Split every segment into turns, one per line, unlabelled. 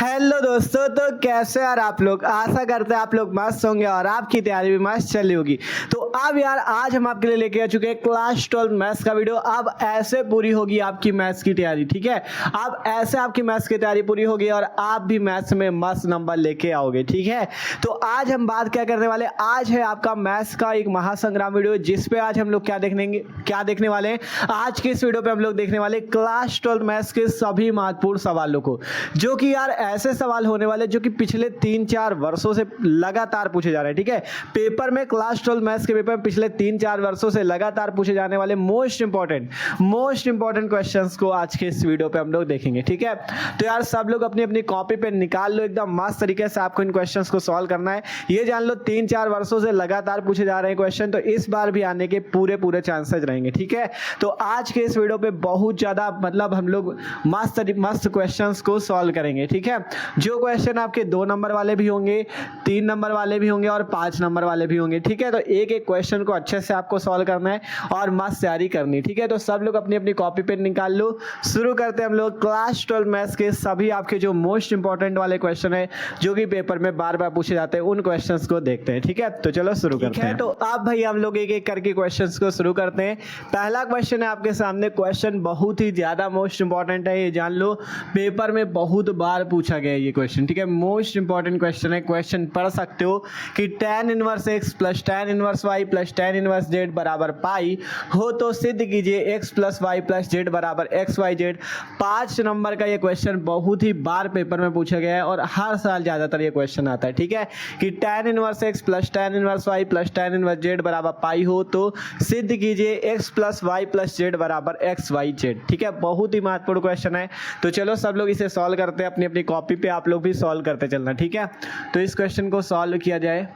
Hello दोस्तों, तो कैसे यार आप लोग। आशा करते हैं आप लोग मस्त होंगे और आपकी तैयारी भी मस्त चली होगी। तो अब यार आज हम आपके लिए लेके आ चुके हैं क्लास 12 मैथ्स का वीडियो। अब ऐसे पूरी होगी आपकी मैथ्स की तैयारी, ठीक है। अब ऐसे आपकी मैथ्स की तैयारी पूरी होगी और आप भी मैथ्स में मस्त नंबर लेके आओगे, ठीक है। तो आज हम बात क्या करने वाले, आज है आपका मैथ्स का एक महासंग्राम वीडियो, जिसपे आज हम लोग क्या देखने वाले हैं। आज के इस वीडियो पे हम लोग देखने वाले क्लास 12 मैथ्स के सभी महत्वपूर्ण सवालों को, जो कि यार ऐसे सवाल होने वाले जो कि पिछले 3-4 वर्षों से लगातार पूछे जा रहे हैं, ठीक है। पेपर में क्लास 12 मैथ्स के पेपर में पिछले 3-4 वर्षों से लगातार पूछे जाने वाले मोस्ट इंपॉर्टेंट क्वेश्चंस को आज के इस वीडियो पे हम लोग देखेंगे, ठीक है। तो यार सब लोग अपनी अपनी कॉपी पे निकाल लो, एकदम मस्त तरीके से आपको इन क्वेश्चंस को सॉल्व करना है। ये जान लो 3-4 वर्षों से लगातार पूछे जा रहे हैं क्वेश्चन, तो इस बार भी आने के पूरे चांसेस रहेंगे, ठीक है। तो आज के इस वीडियो पे बहुत ज्यादा मतलब हम लोग मस्त क्वेश्चंस को सॉल्व करेंगे, ठीक है। जो क्वेश्चन आपके 2 नंबर वाले भी होंगे, 3 नंबर वाले भी होंगे और 5 नंबर वाले भी होंगे, ठीक है। तो एक एक क्वेश्चन को अच्छे से आपको सॉल्व करना है और मस्त तैयारी करनी है, ठीक है। तो सब लोग अपनी अपनी कॉपी पे निकाल लो। शुरू करते हैं हम लोग क्लास 12 मैथ्स के सभी आपके जो मोस्ट इंपॉर्टेंट वाले क्वेश्चन है, जो कि पेपर में बार बार पूछे जाते हैं, उन क्वेश्चंस को देखते हैं, ठीक है। तो चलो शुरू करते हैं। तो अब भाई हम लोग एक एक करके क्वेश्चंस को शुरू करते हैं। पहला क्वेश्चन है आपके सामने। क्वेश्चन बहुत ही ज्यादा मोस्ट इंपॉर्टेंट है, ये जान लो, पेपर में बहुत बार पूछा गया है ये क्वेश्चन, ठीक है। मोस्ट इंपॉर्टेंट क्वेश्चन है। क्वेश्चन पढ़ सकते हो कि tan inverse x plus tan inverse y plus tan inverse z बराबर पाई हो तो सिद्ध कीजिए x plus Y plus Z बराबर एक्स वाई जेड। 5 नंबर का ये क्वेश्चन बहुत ही बार पेपर में पूछा गया है और हर साल ज्यादातर ये क्वेश्चन आता है, ठीक है, कि tan inverse x plus tan inverse y plus tan inverse z बराबर पाई हो तो सिद्ध कीजिए x plus Y plus Z बराबर एक्स वाई जेड, ठीक है। बहुत ही महत्वपूर्ण क्वेश्चन है। तो चलो सब लोग इसे सॉल्व करते हैं अपनी अपनी कॉपी पे, आप लोग भी सॉल्व करते चलना, ठीक है। तो इस क्वेश्चन को सॉल्व किया जाए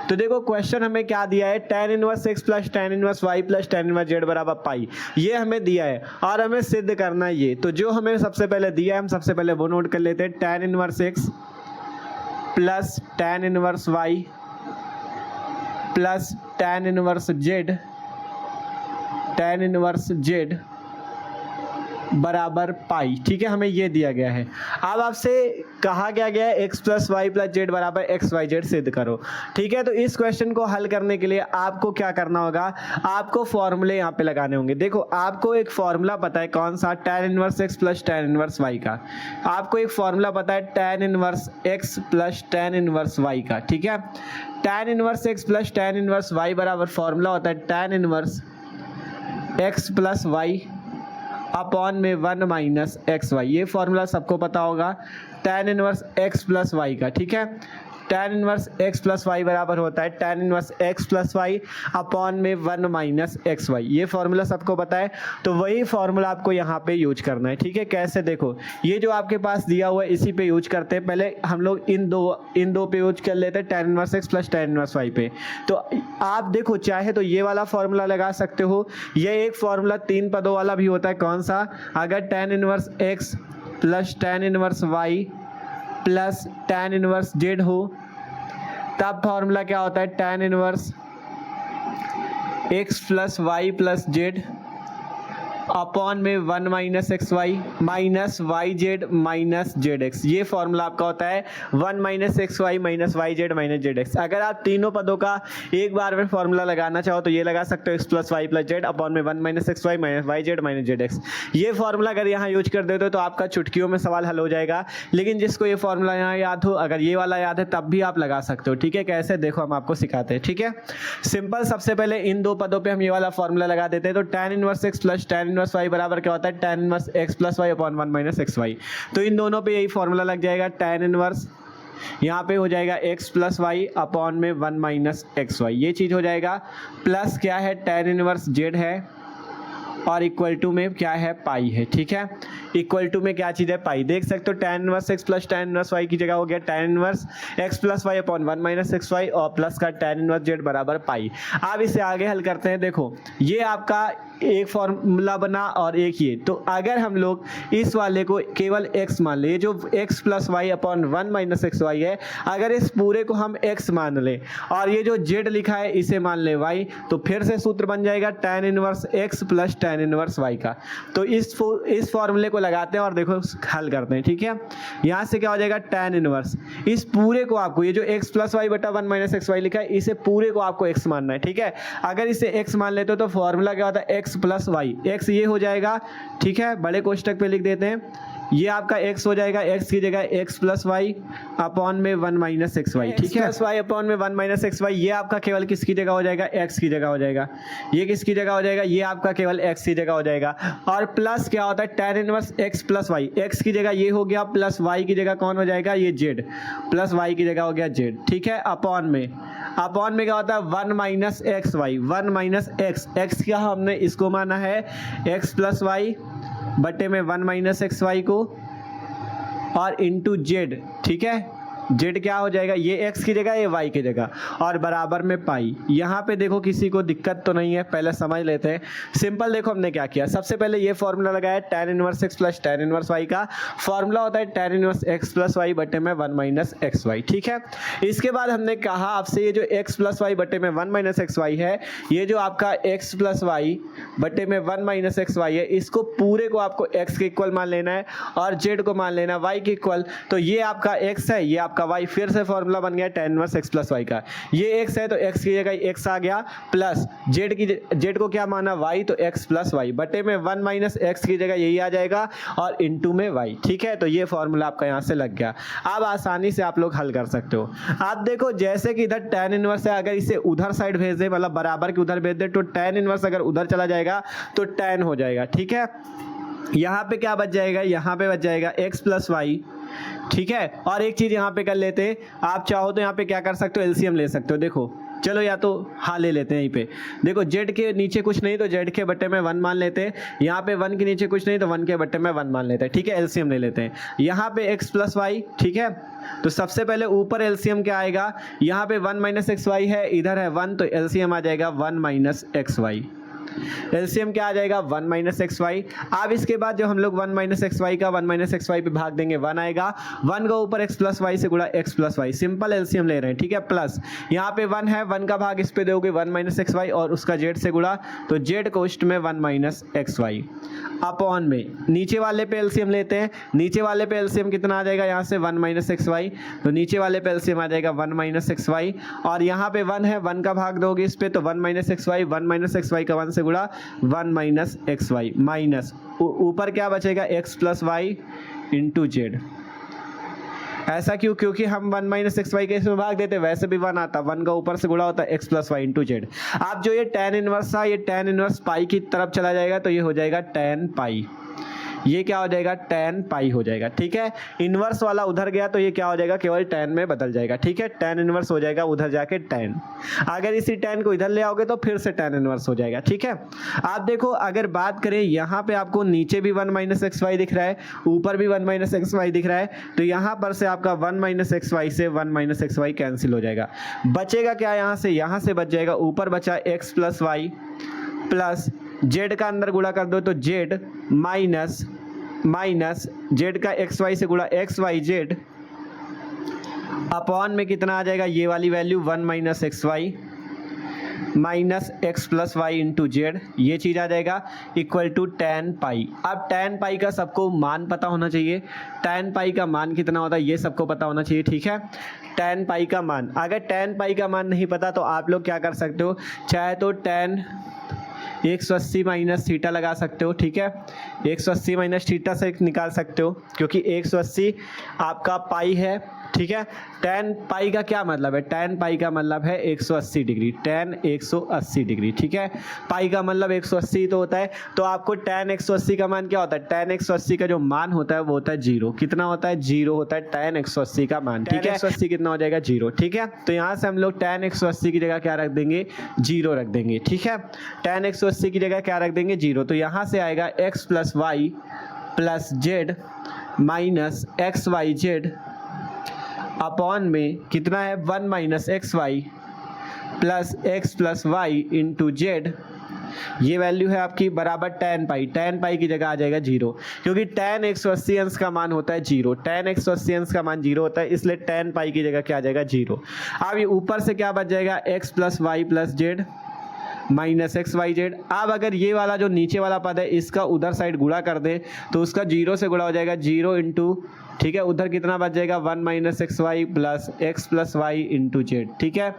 तो देखो क्वेश्चन हमें क्या दिया है, tan inverse x plus tan inverse y plus tan inverse z बराबर पाई, ये हमें दिया है और हमें सिद्ध करना है ये। तो जो हमें सबसे पहले दिया है, हम सबसे पहले वो नोट कर लेते हैं। tan inverse x plus tan inverse y plus tan inverse z बराबर पाई, ठीक है, हमें ये दिया गया है। अब आपसे कहा गया है x plus Y plus Z बराबर एक्स वाई जेड सिद्ध करो, ठीक है। तो इस क्वेश्चन को हल करने के लिए आपको क्या करना होगा, आपको फॉर्मूले यहाँ पे लगाने होंगे। देखो आपको एक फॉर्मूला पता है, कौन सा, tan inverse x plus tan inverse y का। आपको एक फॉर्मूला पता है tan inverse x plus tan inverse y का, ठीक है। tan inverse x plus tan inverse y बराबर फॉर्मूला होता है tan inverse x plus y upon में 1 माइनस एक्स वाई। ये फॉर्मूला सबको पता होगा tan inverse x plus y का, ठीक है। tan inverse x plus y बराबर होता है tan inverse x plus y upon में 1 माइनस एक्स वाई। ये फॉर्मूला सबको पता है, तो वही फॉर्मूला आपको यहाँ पे यूज करना है, ठीक है। कैसे, देखो ये जो आपके पास दिया हुआ है इसी पे यूज करते हैं। पहले हम लोग इन दो पे यूज कर लेते हैं, tan inverse x plus tan inverse y पे। तो आप देखो चाहे तो ये वाला फॉर्मूला लगा सकते हो, ये एक फॉर्मूला 3 पदों वाला भी होता है, कौन सा, अगर tan inverse x plus tan inverse y plus tan inverse z हो, तब फॉर्मूला क्या होता है, tan inverse x plus Y plus z upon में 1 minus x y minus y z minus z x. ये फॉर्मूला आपका होता है 1 minus x y minus y z minus z x. अगर आप तीनों पदों का एक बार में फॉर्मूला लगाना चाहो तो ये लगा सकते हो, x plus Y plus z upon में 1 minus x y minus y z minus z x. ये फॉर्मूला अगर यहाँ यूज कर देते हो तो आपका चुटकियों में सवाल हल हो जाएगा। लेकिन जिसको ये फॉर्मूला यहाँ याद हो, अगर ये वाला याद है तब भी आप लगा सकते हो, ठीक है। कैसे, देखो हम आपको सिखाते हैं, ठीक है। सिंपल, सबसे पहले इन 2 पदों पे हम ये वाला फॉर्मूला लगा देते हैं। तो tan inverse x plus tan inverse y बराबर क्या होता है, tan inverse x plus y upon 1 minus x y. तो इन दोनों पे यही फॉर्मूला लग जाएगा, tan इनवर्स यहाँ पे हो जाएगा x प्लस वाई अपॉन में 1 माइनस एक्स वाई, ये चीज हो जाएगा। प्लस क्या है, tan इनवर्स z है और इक्वल टू में क्या है, पाई है, ठीक है। इक्वल टू में क्या चीज है, पाई। देख सकते हो tan inverse x plus tan inverse y की जगह हो गया tan inverse x plus y upon 1 minus x y और प्लस का tan इनवर्स z बराबर पाई। अब इसे आगे हल करते हैं। देखो ये आपका एक फॉर्मूला बना और एक ये, तो अगर हम लोग इस वाले को केवल x मान ले, जो x plus y upon 1 minus x y है, अगर इस पूरे को हम x मान ले और ये जो z लिखा है इसे मान ले y, तो फिर से सूत्र बन जाएगा tan inverse x plus tan inverse y का। तो इस फॉर्मूले को लगाते हैं और देखो हल करते हैं, ठीक है। यहाँ से क्या हो जाएगा tan इनवर्स, इस पूरे को आपको ये जो x प्लस वाई बटा 1 माइनस एक्स वाई लिखा है इसे पूरे को आपको x मानना है, ठीक है। अगर इसे x मान लेते हो तो फॉर्मूला क्या होता है x प्लस वाई, x ये हो जाएगा, ठीक है। बड़े कोष्टक पे लिख देते हैं, ये आपका x हो जाएगा, x की जगह x प्लस वाई अपॉन में 1 माइनस एक्स वाई, ठीक है। प्लस वाई अपॉन में 1 माइनस एक्स वाई, ये आपका केवल किसकी जगह हो जाएगा, x की जगह हो जाएगा। ये किसकी जगह हो जाएगा, ये आपका केवल x की जगह हो जाएगा। और प्लस क्या होता है tan inverse x plus y, x की जगह ये हो गया, प्लस y की जगह कौन हो जाएगा, ये z, प्लस y की जगह हो गया z, ठीक है। अपॉन में क्या होता है 1 minus x y, 1 minus x क्या हमने इसको माना है x प्लस वाई बटे में 1 माइनस एक्स वाई को और इंटू जेड, ठीक है। जेड क्या हो जाएगा, ये x की जगह, ये y की जगह, और बराबर में पाई। यहाँ पे देखो किसी को दिक्कत तो नहीं है, पहले समझ लेते हैं। सिंपल देखो हमने क्या किया, सबसे पहले ये फॉर्मूला लगाया tan inverse x plus tan inverse y का। फॉर्मूला होता है tan inverse x plus y बटे में 1 माइनस एक्स वाई, ठीक है। इसके बाद हमने कहा आपसे ये जो x प्लस वाई बटे में 1 माइनस एक्स वाई है, ये जो आपका x प्लस वाई बटे में 1 माइनस एक्स वाई है, इसको पूरे को आपको x के इक्वल मान लेना है और z को मान लेना है y के इक्वल। तो ये आपका x है, ये आपका y, फिर से फॉर्मूला बन गया tan inverse x plus y का। ये x है तो x की जगह x आ गया, प्लस z को क्या माना y, तो x प्लस वाई बटे में 1 माइनस एक्स की जगह यही आ जाएगा और इंटू में y, ठीक है। तो ये फॉर्मूला आपका यहाँ से लग गया। अब आसानी से आप लोग हल कर सकते हो। आप देखो जैसे कि इधर tan इनवर्स है, अगर इसे उधर साइड भेज दे, मतलब बराबर के उधर भेज दे, तो tan इनवर्स अगर उधर चला जाएगा तो tan हो जाएगा, ठीक है। यहाँ पे क्या बच जाएगा, यहाँ पे बच जाएगा x प्लस वाई, ठीक है। और एक चीज यहाँ पे कर लेते हैं, आप चाहो तो यहाँ पे क्या कर सकते हो, एलसीएम ले सकते हो। देखो चलो या तो हाँ ले लेते हैं, यहीं पे देखो z के नीचे कुछ नहीं तो z के बट्टे में 1 मान लेते हैं, यहाँ पे 1 के नीचे कुछ नहीं तो 1 के बट्टे में 1 मान लेते हैं, ठीक है। एलसीएम ले लेते हैं, यहाँ पे x प्लस वाई, ठीक है। तो सबसे पहले ऊपर एलसीएम क्या आएगा, यहाँ पे 1 माइनस एक्स वाई है, इधर है 1, तो एलसीएम आ जाएगा 1 माइनस एक्स वाई। एलसीएम क्या आ जाएगा 1 माइनस एक्स वाई। अब इसके बाद जो हम लोग 1 माइनस एक्स वाई का 1 माइनस एक्स वाई पे भाग देंगे 1 आएगा, 1 का ऊपर x प्लस वाई से गुणा x plus y, simple LCM ले रहे हैं, ठीक है। प्लस यहाँ पे 1 है, 1 का भाग इस पे दोगे 1 माइनस एक्स वाई और उसका z से गुणा, तो z कोष्ट में 1 माइनस एक्स वाई अपॉन में नीचे वाले पे एलसीएम लेते हैं। नीचे वाले पे एलसीएम कितना आ जाएगा, यहाँ से 1 माइनस एक्स वाई, तो नीचे वाले पे एलसीएम आ जाएगा 1 माइनस एक्स वाई, और यहाँ पे 1 है, 1 का भाग दोगे इस पे तो 1 minus x y, 1 minus x y का 1 से गुणा 1 माइनस एक्स वाई, माइनस ऊपर क्या बचेगा x plus y into z. ऐसा क्यों, क्योंकि हम 1 माइनस एक्स वाई के इसमें भाग देते, वैसे भी 1 आता, 1 का ऊपर से गुणा होता है x plus y into z. अब जो ये tan इनवर्स था, ये tan इनवर्स पाई की तरफ चला जाएगा, तो ये हो जाएगा tan पाई, ये क्या हो जाएगा tan पाई हो जाएगा, ठीक है। इनवर्स वाला उधर गया तो ये क्या हो जाएगा, केवल tan में बदल जाएगा, ठीक है। tan इनवर्स हो जाएगा उधर जाके tan, अगर इसी tan को इधर ले आओगे तो फिर से tan इनवर्स हो जाएगा, ठीक है। आप देखो अगर बात करें, यहाँ पे आपको नीचे भी 1 माइनस एक्स वाई दिख रहा है, ऊपर भी 1 माइनस एक्स वाई दिख रहा है, तो यहाँ पर से आपका 1 माइनस एक्स वाई से 1 माइनस एक्स वाई कैंसिल हो जाएगा। बचेगा क्या, यहाँ से बच जाएगा, ऊपर बचा x plus Y plus z का अंदर गुणा कर दो तो जेड माइनस जेड का एक्स वाई से गुणा एक्स वाई जेड अपॉन में कितना आ जाएगा, ये वाली value 1 minus x y minus x plus y into z, ये चीज़ आ जाएगा इक्वल टू tan पाई। अब tan पाई का सबको मान पता होना चाहिए, tan पाई का मान कितना होता है ये सबको पता होना चाहिए, ठीक है। tan पाई का मान, अगर tan पाई का मान नहीं पता तो आप लोग क्या कर सकते हो, चाहे तो tan 180 माइनस थीटा लगा सकते हो, ठीक है। 180 माइनस थीटा से निकाल सकते हो, क्योंकि 180 आपका पाई है, ठीक है। tan पाई का क्या मतलब है, tan पाई का मतलब है 180 डिग्री, tan 180 डिग्री, ठीक है। पाई का मतलब 180 तो होता है, तो आपको tan 180 का मान क्या होता है, tan 180 का जो मान होता है वो होता है 0। कितना होता है, 0 होता है tan 180 का मान, ठीक है। 180 कितना हो जाएगा, 0, ठीक है। तो यहाँ से हम लोग tan 180 की जगह क्या रख देंगे, 0 रख देंगे, ठीक है। tan 180 की जगह क्या रख देंगे, 0। तो यहाँ से आएगा x plus Y plus z minus x Y z upon में कितना है 1 minus x y plus x plus y into z, ये वैल्यू है आपकी बराबर tan पाई की जगह आ जाएगा 0, क्योंकि tan 180 अंश का मान होता है 0, tan 180 अंश का मान 0 होता है, इसलिए tan पाई की जगह क्या आ जाएगा 0। अब ये ऊपर से क्या बच जाएगा, x plus Y plus z minus x Y z. अब अगर ये वाला जो नीचे वाला पद है इसका उधर साइड गुणा कर दें तो उसका 0 से गुणा हो जाएगा, 0 इंटू, ठीक है, उधर कितना बच जाएगा 1 minus x y plus x plus y into z. ठीक है,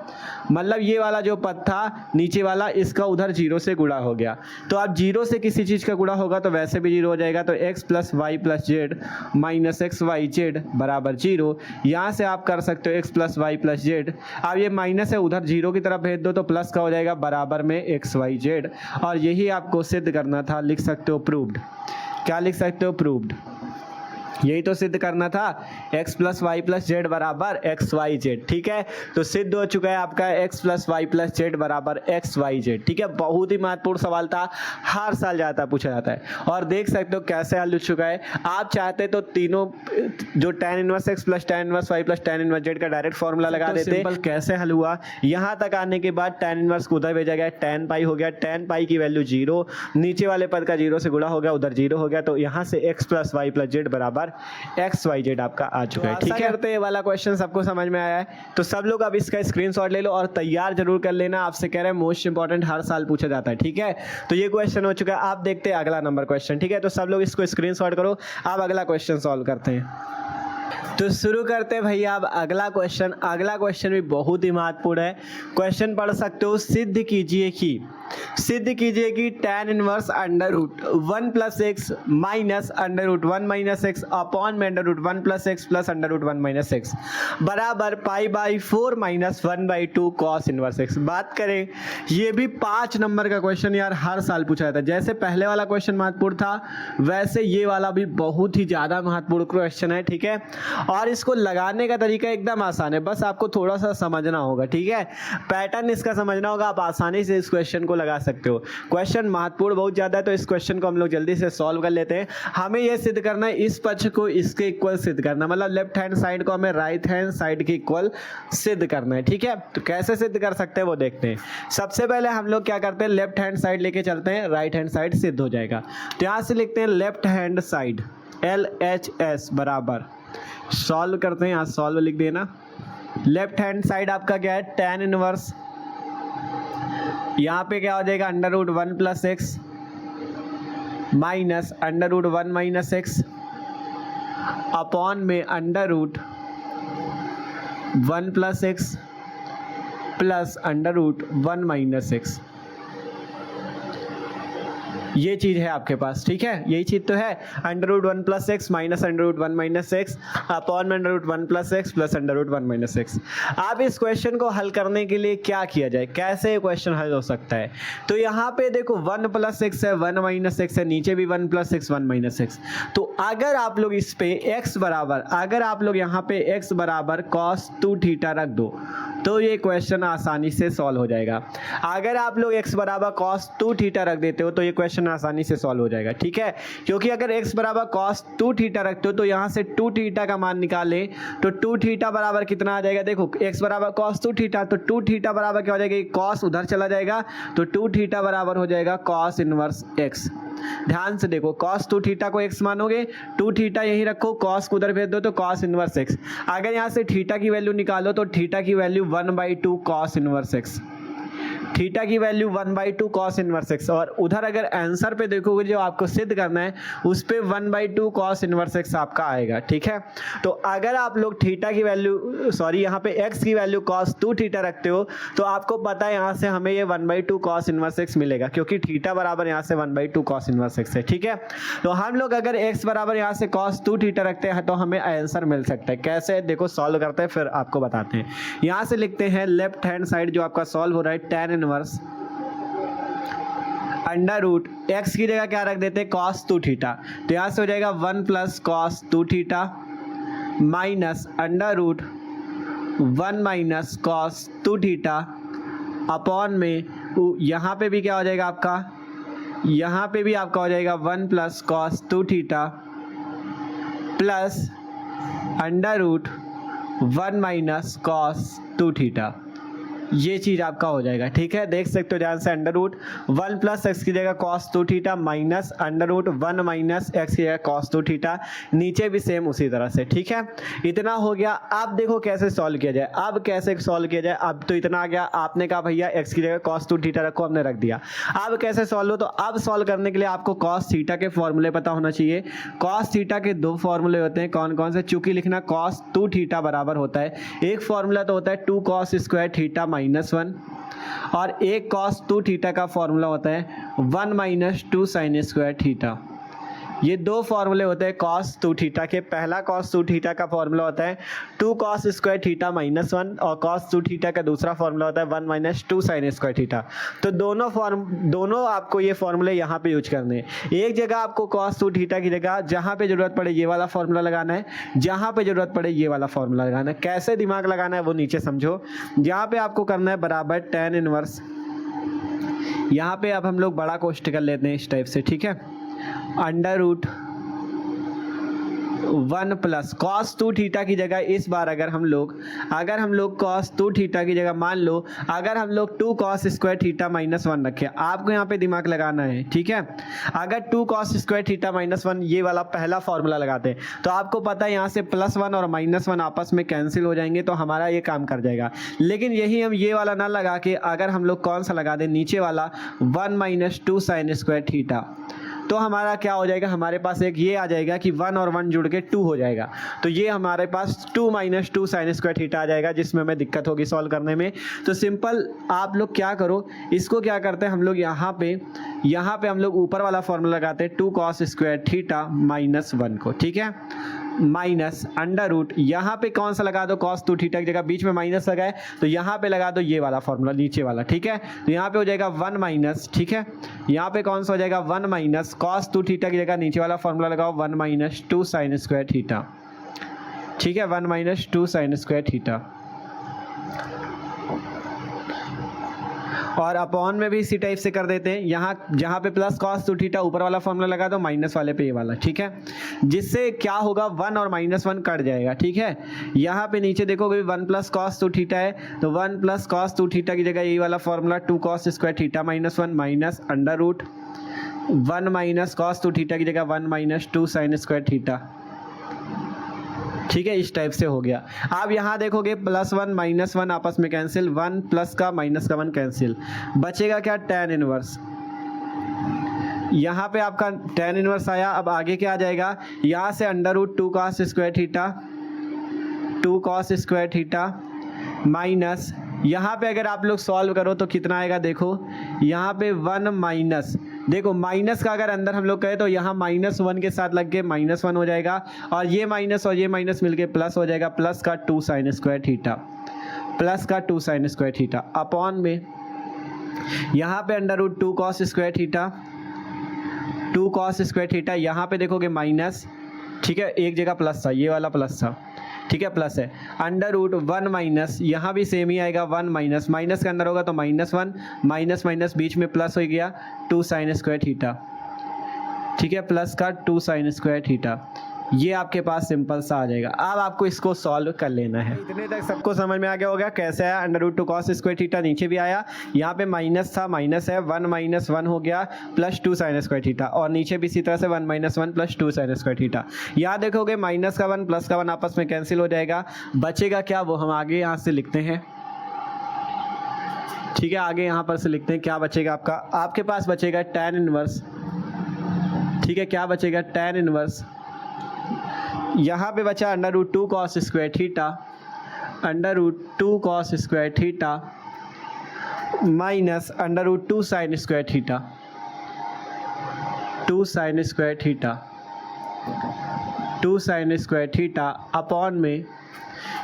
मतलब ये वाला जो पद था नीचे वाला इसका उधर 0 से गुणा हो गया। तो अब 0 से किसी चीज़ का गुणा होगा तो वैसे भी 0 हो जाएगा, तो x plus Y plus z minus x Y z बराबर 0। यहाँ से आप कर सकते हो x plus Y plus z. अब ये माइनस है उधर 0 की तरफ भेज दो तो प्लस का हो जाएगा बराबर में एक्स वाई जेड। और यही आपको सिद्ध करना था, लिख सकते हो प्रूव्ड। क्या लिख सकते हो? प्रूव्ड। यही तो सिद्ध करना था, x plus Y plus Z बराबर एक्स वाई जेड। ठीक है, तो सिद्ध हो चुका है आपका x plus Y plus Z बराबर एक्स वाई जेड। ठीक है, बहुत ही महत्वपूर्ण सवाल था, हर साल जाता पूछा जाता है। और देख सकते हो कैसे हल हो चुका है। आप चाहते तो तीनों जो tan inverse x plus tan inverse y plus tan inverse z का डायरेक्ट फॉर्मूला लगा देते। सिंपल कैसे हल हुआ, यहाँ तक आने के बाद tan इनवर्स को उधर भेजा गया, tan पाई हो गया, tan पाई की वैल्यू 0, नीचे वाले पद का 0 से गुणा हो गया, उधर 0 हो गया, तो यहाँ से x plus Y plus Z बराबर एक्स वाई जेड आपका आ चुका है। ठीक है, करते ये वाला क्वेश्चन सबको समझ में आया है तो सब लोग अब इसका स्क्रीनशॉट ले लो और तैयार जरूर कर लेना। आपसे कह रहे हैं मोस्ट इंपॉर्टेंट, हर साल पूछा जाता है। ठीक है, तो ये क्वेश्चन हो चुका है। आप देखते हैं अगला नंबर क्वेश्चन। ठीक है, तो सब लोग इसको स्क्रीनशॉट करो। अब अगला क्वेश्चन सॉल्व करते हैं। तो शुरू करते हैं भैया अब अगला क्वेश्चन। अगला क्वेश्चन भी बहुत ही महत्वपूर्ण है। क्वेश्चन पढ़ सकते हो, सिद्ध कीजिए कि tan inverse under root 1 plus x minus under root 1 minus x upon में under root 1 plus x plus under root 1 minus x बराबर pi by 4 minus 1/2 cos inverse x. बात करें, ये भी 5 नंबर का क्वेश्चन यार, हर साल पूछा जाता है। जैसे पहले वाला क्वेश्चन महत्वपूर्ण था वैसे ये वाला भी बहुत ही ज़्यादा महत्वपूर्ण क्वेश्चन है। ठीक है, और इसको लगाने का तरीका एकदम आसान है, बस आपको थोड़ा सा समझना होगा। ठीक है, पैटर्न इसका समझना होगा, आप आसानी से इस क्वेश्चन को लगा सकते हो। क्वेश्चन महत्वपूर्ण बहुत ज्यादा है तो इस क्वेश्चन को हम लोग जल्दी से सॉल्व कर लेते हैं। हमें यह सिद्ध करना है इस पक्ष को इसके इक्वल सिद्ध करना, मतलब लेफ्ट हैंड साइड को हमें राइट हैंड साइड के इक्वल सिद्ध करना है। ठीक है, तो कैसे सिद्ध कर सकते हैं वो देखते हैं। सबसे पहले हम लोग क्या करते हैं, लेफ्ट हैंड साइड लेके चलते हैं, राइट हैंड साइड सिद्ध हो जाएगा। तो यहां से लिखते हैं लेफ्ट हैंड साइड LHS बराबर, सॉल्व करते हैं, यहाँ सॉल्व लिख देना। लेफ्ट हैंड साइड आपका क्या है, tan इनवर्स, यहाँ पे क्या हो जाएगा under root 1 plus x minus under root 1 minus x upon में under root 1 plus x plus under root 1 minus x. ये चीज है आपके पास। ठीक है, यही चीज तो है, under root 1 plus x minus under root 1 minus x upon में under root 1 plus x plus under root 1 minus x. अब इस क्वेश्चन को हल करने के लिए क्या किया जाए, कैसे ये क्वेश्चन हल हो सकता है। तो यहाँ पे देखो 1 प्लस एक्स है, 1 माइनस एक्स है, नीचे भी 1 प्लस एक्स 1 माइनस एक्स। तो अगर आप लोग इस पे x बराबर, अगर आप लोग यहाँ पे x बराबर cos 2 थीटा रख दो तो ये क्वेश्चन आसानी से सॉल्व हो जाएगा। अगर आप लोग x बराबर cos 2 थीटा रख देते हो तो ये क्वेश्चन आसानी से सॉल्व हो जाएगा। ठीक है, क्योंकि अगर x बराबर cos 2 थीटा रखते हो तो यहाँ से 2 थीटा का मान निकाले तो 2 थीटा बराबर कितना आ जाएगा, देखो x बराबर cos 2 थीटा, तो 2 थीटा बराबर क्या हो जाएगा, cos उधर चला जाएगा तो 2 थीटा बराबर हो जाएगा cos इनवर्स x। ध्यान से देखो, cos 2 थीटा को x मानोगे, 2 थीटा यहीं रखो, cos को उधर भेज दो तो cos इनवर्स x। अगर यहाँ से थीटा की वैल्यू निकालो तो थीटा की value 1/2 cos inverse x, theta की वैल्यू 1/2 cos इनवर्स x। और उधर अगर आंसर पे देखोगे जो आपको सिद्ध करना है उस पे 1/2 cos इनवर्स x आपका आएगा। ठीक है, तो अगर आप लोग थीटा की वैल्यू यहाँ पे x की वैल्यू cos 2 थीटा रखते हो तो आपको पता है यहाँ से हमें ये 1/2 cos इनवर्स x मिलेगा, क्योंकि थीटा बराबर यहाँ से 1/2 cos इनवर्स x है। ठीक है, तो हम लोग अगर x बराबर यहाँ से cos 2 थीटा रखते हैं तो हमें आंसर मिल सकता है। कैसे, देखो सॉल्व करते हैं फिर आपको बताते हैं। यहाँ से लिखते हैं लेफ्ट हैंड साइड जो आपका सॉल्व हो रहा है tan inverse under root x की जगह क्या रख देते हैं cos 2 थीटा, तो यहाँ से हो जाएगा 1 plus cos 2 theta minus under root 1 minus cos 2 theta upon में यहाँ पे भी क्या हो जाएगा आपका, यहाँ पे भी आपका हो जाएगा 1 plus cos 2 theta plus under root 1 minus cos 2 theta. ये चीज़ आपका हो जाएगा। ठीक है, देख सकते हो ध्यान से, अंडर रूट 1 प्लस एक्स की जगह cos 2 theta minus under root 1 minus x की जगह कॉस 2 थीटा, नीचे भी सेम उसी तरह से। ठीक है, इतना हो गया। अब देखो कैसे सॉल्व किया जाए। अब कैसे सॉल्व किया जाए, अब तो इतना आ गया, आपने कहा भैया एक्स की जगह कॉस 2 थीटा रखो, हमने रख दिया। अब कैसे सॉल्व हो, तो अब सॉल्व करने के लिए आपको कॉस थीटा के फॉर्मूले पता होना चाहिए। कॉस थीटा के दो फॉर्मूले होते हैं, कौन कौन से, चूंकि लिखना कॉस 2 थीटा बराबर होता है, एक फॉर्मूला तो होता है 2 कॉस स्क्वायर थीटा माइनस 1, और एक कॉस 2 थीटा का फॉर्मूला होता है 1 माइनस 2 साइन स्क्वायर थीटा। ये दो फॉर्मूले होते हैं कॉस 2 थीटा के। पहला कॉस 2 थीटा का फॉर्मूला होता है 2 कॉस स्क्वायर थीटा माइनस 1, और कॉस 2 थीटा का दूसरा फॉर्मूला होता है 1 माइनस 2 साइन स्क्वायर थीटा। तो दोनों आपको ये फॉर्मूले यहाँ पे यूज करने हैं। एक जगह आपको कॉस 2 थीटा की जगह जहाँ पे जरूरत पड़े ये वाला फॉर्मूला लगाना है, जहाँ पे जरूरत पड़े ये वाला फॉर्मूला लगाना है। कैसे दिमाग लगाना है वो नीचे समझो। यहाँ पे आपको करना है बराबर tan इनवर्स, यहाँ पे अब हम लोग बड़ा कोष्ठक कर लेते हैं इस टाइप से। ठीक है, under root 1 plus cos 2 theta की जगह इस बार अगर हम लोग कॉस 2 थीटा की जगह मान लो अगर हम लोग 2 कॉस स्क्वायर थीटा माइनस 1 रखें, आपको यहाँ पे दिमाग लगाना है। ठीक है, अगर 2 कॉस स्क्वायर थीटा माइनस 1 ये वाला पहला फॉर्मूला लगाते हैं तो आपको पता है यहाँ से +1 और -1 आपस में कैंसिल हो जाएंगे, तो हमारा ये काम कर जाएगा। लेकिन यही हम ये वाला ना लगा के अगर हम लोग कौन सा लगा दें, नीचे वाला 1 माइनस 2 साइन स्क्वायर थीटा, तो हमारा क्या हो जाएगा, हमारे पास एक ये आ जाएगा कि 1 और 1 जुड़ के 2 हो जाएगा। तो ये हमारे पास 2 माइनस 2 साइन स्क्वायर थीटा आ जाएगा, जिसमें हमें दिक्कत होगी सॉल्व करने में। तो सिंपल आप लोग क्या करो, इसको क्या करते हैं हम लोग यहाँ पे हम लोग ऊपर वाला फॉर्मूला लगाते हैं 2 कॉस स्क्वायर थीटा माइनस 1 को। ठीक है, माइनस अंडर रूट, यहाँ पे कौन सा लगा दो, कॉस 2 थीटा की जगह बीच में माइनस लगाए तो यहाँ पे लगा दो ये वाला फॉर्मूला नीचे वाला। ठीक है, तो यहाँ पे हो जाएगा 1 माइनस, ठीक है, यहाँ पे कौन सा हो जाएगा 1 माइनस कॉस 2 थीटा की जगह नीचे वाला फॉर्मूला लगाओ 1 माइनस 2 साइन स्क्वायर थीटा। ठीक है, 1 माइनस 2 साइन स्क्वायर थीटा, और अपॉन में भी इसी टाइप से कर देते हैं। यहाँ जहाँ पे प्लस कॉस 2 थीटा ऊपर वाला फॉर्मूला लगा दो, माइनस वाले पे ये वाला। ठीक है, जिससे क्या होगा 1 और -1 कट जाएगा। ठीक है, यहाँ पे नीचे देखोगे 1 प्लस कॉस 2 थीटा है, तो 1 प्लस कॉस 2 थीटा की जगह यही वाला formula 2 cos square theta minus 1 minus under root 1 minus cos 2 theta की जगह 1 माइनस 2 साइन स्क्वायर थीटा। ठीक है, इस टाइप से हो गया। अब यहाँ देखोगे +1 -1 आपस में कैंसिल, 1 प्लस का माइनस का 1 कैंसिल, बचेगा क्या, tan इनवर्स। यहाँ पे आपका tan इनवर्स आया। अब आगे क्या आ जाएगा, यहाँ से under root 2 cos square theta, 2 cos square theta minus, यहाँ पे अगर आप लोग सॉल्व करो तो कितना आएगा, देखो यहाँ पे 1 माइनस, देखो माइनस का अगर अंदर हम लोग कहें तो यहाँ -1 के साथ लग के -1 हो जाएगा, और ये माइनस मिलके प्लस हो जाएगा, प्लस का 2 साइन स्क्वायर थीटा, प्लस का 2 साइन स्क्वायर थीटा अपॉन में यहाँ पे under root 2 cos square theta, 2 cos square theta, यहाँ पे देखोगे माइनस। ठीक है, एक जगह प्लस था, ये वाला प्लस था। ठीक है, प्लस है, अंडर रूट 1 माइनस, यहाँ भी सेम ही आएगा 1 माइनस, माइनस के अंदर होगा तो -1 माइनस माइनस बीच में प्लस हो गया 2 साइन स्क्वायर थीटा। ठीक है, प्लस का 2 साइन स्क्वायर थीटा, ये आपके पास सिंपल सा आ जाएगा। अब आपको इसको सॉल्व कर लेना है। इतने तक सबको समझ में आ गया होगा कैसे आया, under root 2 cos square theta नीचे भी आया, यहाँ पे माइनस था, माइनस है, 1 माइनस 1 हो गया प्लस 2 साइन स्क्वायर थीटा, और नीचे भी इसी तरह से 1 minus 1 plus 2 sine square theta. यहाँ देखोगे माइनस का 1 प्लस का 1 आपस में कैंसिल हो जाएगा, बचेगा क्या, वो हम आगे यहाँ से लिखते हैं। ठीक है, आगे यहाँ पर से लिखते हैं, क्या बचेगा आपका, आपके पास बचेगा tan इनवर्स। ठीक है, क्या बचेगा, tan इनवर्स, यहाँ पे बचा under root 2 cos square theta, under root 2 cos square theta minus under root 2 sine square theta, 2 sine square theta, 2 sine square theta upon में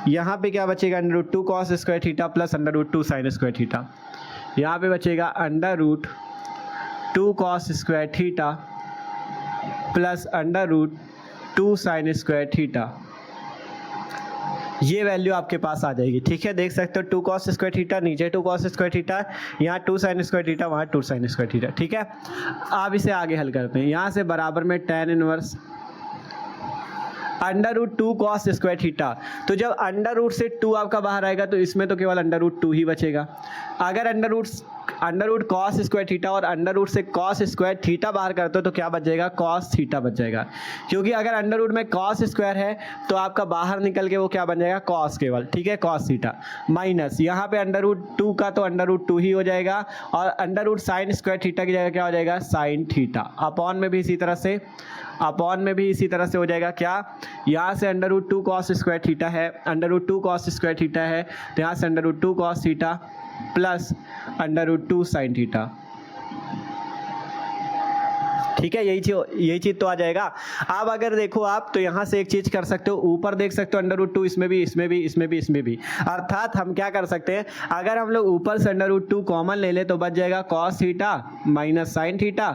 यहाँ पे क्या बचेगा, under root 2 cos square theta plus under root 2 sine square theta, यहाँ पे बचेगा under root 2 cos square theta plus under root 2 sine square theta. ये value आपके पास आ जाएगी। ठीक है, देख सकते हो 2 कॉस स्क्वायर थीटा, नीचे 2 कॉस स्क्वायर थीटा, यहाँ 2 साइन स्क्वायर थीटा, वहाँ 2 साइन स्क्वायर थीटा। ठीक है, अब इसे आगे हल करते हैं। यहाँ से बराबर में tan inverse √2 cos square theta. तो जब अंडर रूट से 2 आपका बाहर आएगा तो इसमें तो केवल √2 ही बचेगा। अगर under root cos square theta और अंडर रूट से कॉस स्क्वायर थीटा बाहर करते हो तो क्या बच जाएगा, कॉस थीटा बच जाएगा। क्योंकि अगर अंडर रूट में कॉस स्क्वायर है तो आपका बाहर निकल के वो क्या बन जाएगा, कॉस केवल, ठीक है, कॉस थीटा माइनस यहाँ पे √2 का तो √2 ही हो जाएगा और under root sine square theta की जगह क्या हो जाएगा, साइन थीटा। अपॉन में भी इसी तरह से हो जाएगा क्या, यहाँ से √2 cos स्क्वायर थीटा है, √2 cos स्क्वायर थीटा है तो यहाँ से √2 cos theta plus √2 sine theta, ठीक है, यही चीज तो आ जाएगा। अब अगर देखो आप तो यहाँ से एक चीज कर सकते हो, ऊपर देख सकते हो √2 इसमें भी, अर्थात हम क्या कर सकते हैं, अगर हम लोग ऊपर से √2 कॉमन ले ले तो बच जाएगा cos theta minus sine theta,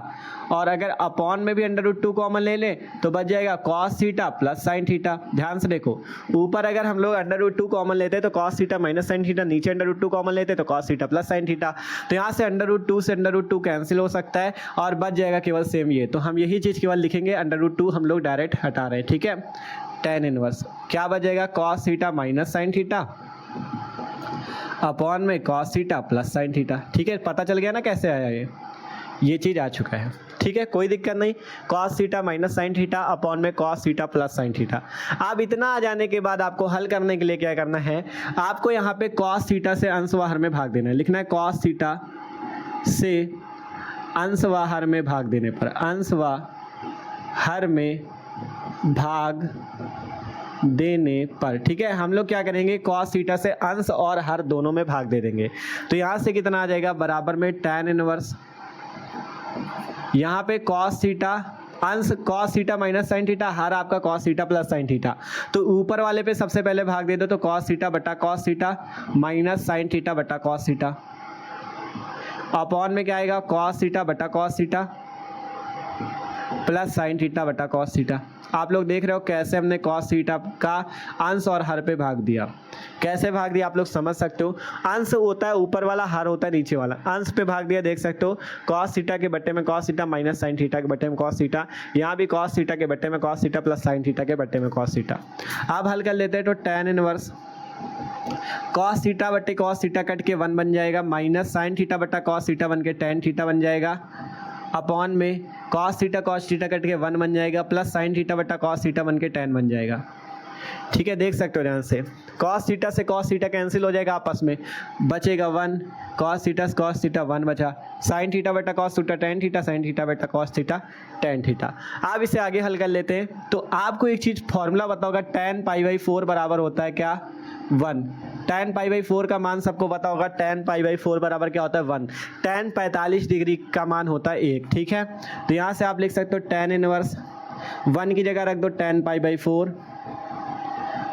और अगर अपॉन में भी √2 कॉमन ले ले तो बच जाएगा cos theta plus sine theta. ध्यान से देखो, ऊपर अगर हम लोग √2 कॉमन लेते हैं तो cos theta minus sine theta, नीचे √2 कॉमन लेते हैं तो cos theta plus sine theta. तो यहाँ से √2 से √2 कैंसिल हो सकता है और बच जाएगा केवल सेम ये। तो हम यही चीज़ केवल लिखेंगे, √2 हम लोग डायरेक्ट हटा रहे हैं, ठीक है। tan इनवर्स क्या बच जाएगा, cos theta minus sine theta upon में cos theta plus sine theta, ठीक है। पता चल गया ना कैसे आया ये चीज़ आ चुका है, ठीक है, कोई दिक्कत नहीं। cos theta minus sine theta upon में cos theta plus sine theta. अब इतना आ जाने के बाद आपको हल करने के लिए क्या करना है, आपको यहाँ पे cos थीटा से अंश व हर में भाग देना है। लिखना है cos थीटा से अंश व हर में भाग देने पर, अंश व हर में भाग देने पर, ठीक है, हम लोग क्या करेंगे, cos थीटा से अंश और हर दोनों में भाग दे देंगे। तो यहाँ से कितना आ जाएगा, बराबर में tan इनवर्स, यहाँ पे cos थीटा अंश cos theta minus sine theta, हर आपका cos theta plus sine theta. तो ऊपर वाले पे सबसे पहले भाग दे दो तो cos थीटा बटा cos theta minus sine theta बटा cos थीटा, अपॉन में क्या आएगा, cos थीटा बटा cos theta plus sine theta बटा cos थीटा। आप लोग देख रहे हो कैसे हमने cos थीटा का अंश और हर पे भाग दिया, कैसे भाग दिया आप लोग समझ सकते हो। अंश होता है ऊपर वाला, हर होता है नीचे वाला। अंश पे भाग दिया, देख सकते हो cos थीटा के बट्टे में cos theta minus sine theta के बट्टे में cos थीटा, यहाँ भी cos थीटा के बट्टे में cos theta plus sine theta के बट्टे में cos थीटा। अब हल कर लेते हैं तो tan इनवर्स cos थीटा बट्टे cos थीटा कट के 1 बन जाएगा, माइनस साइन थीटा बट्टा cos थीटा बन के tan थीटा बन जाएगा, अपॉन में cos थीटा कट के 1 बन जाएगा, प्लस साइन थीटा बट्टा cos थीटा बन के tan बन जाएगा, ठीक है। देख सकते हो ध्यान से, cos थीटा से cos थीटा कैंसिल हो जाएगा आपस में, बचेगा 1, cos थीटा 1 बचा, साइन थीटा बट्टा cos theta tan theta, sine theta बट्टा cos थीटा tan थीटा। अब इसे आगे हल कर लेते हैं। तो आपको एक चीज़ फॉर्मूला पता होगा, tan π/4 बराबर होता है क्या, 1। tan π/4 का मान सबको पता होगा, tan π/4 बराबर क्या होता है, 1। tan 45 डिग्री का मान होता है 1, ठीक है। तो यहाँ से आप लिख सकते हो tan इनवर्स 1 की जगह रख दो tan π/4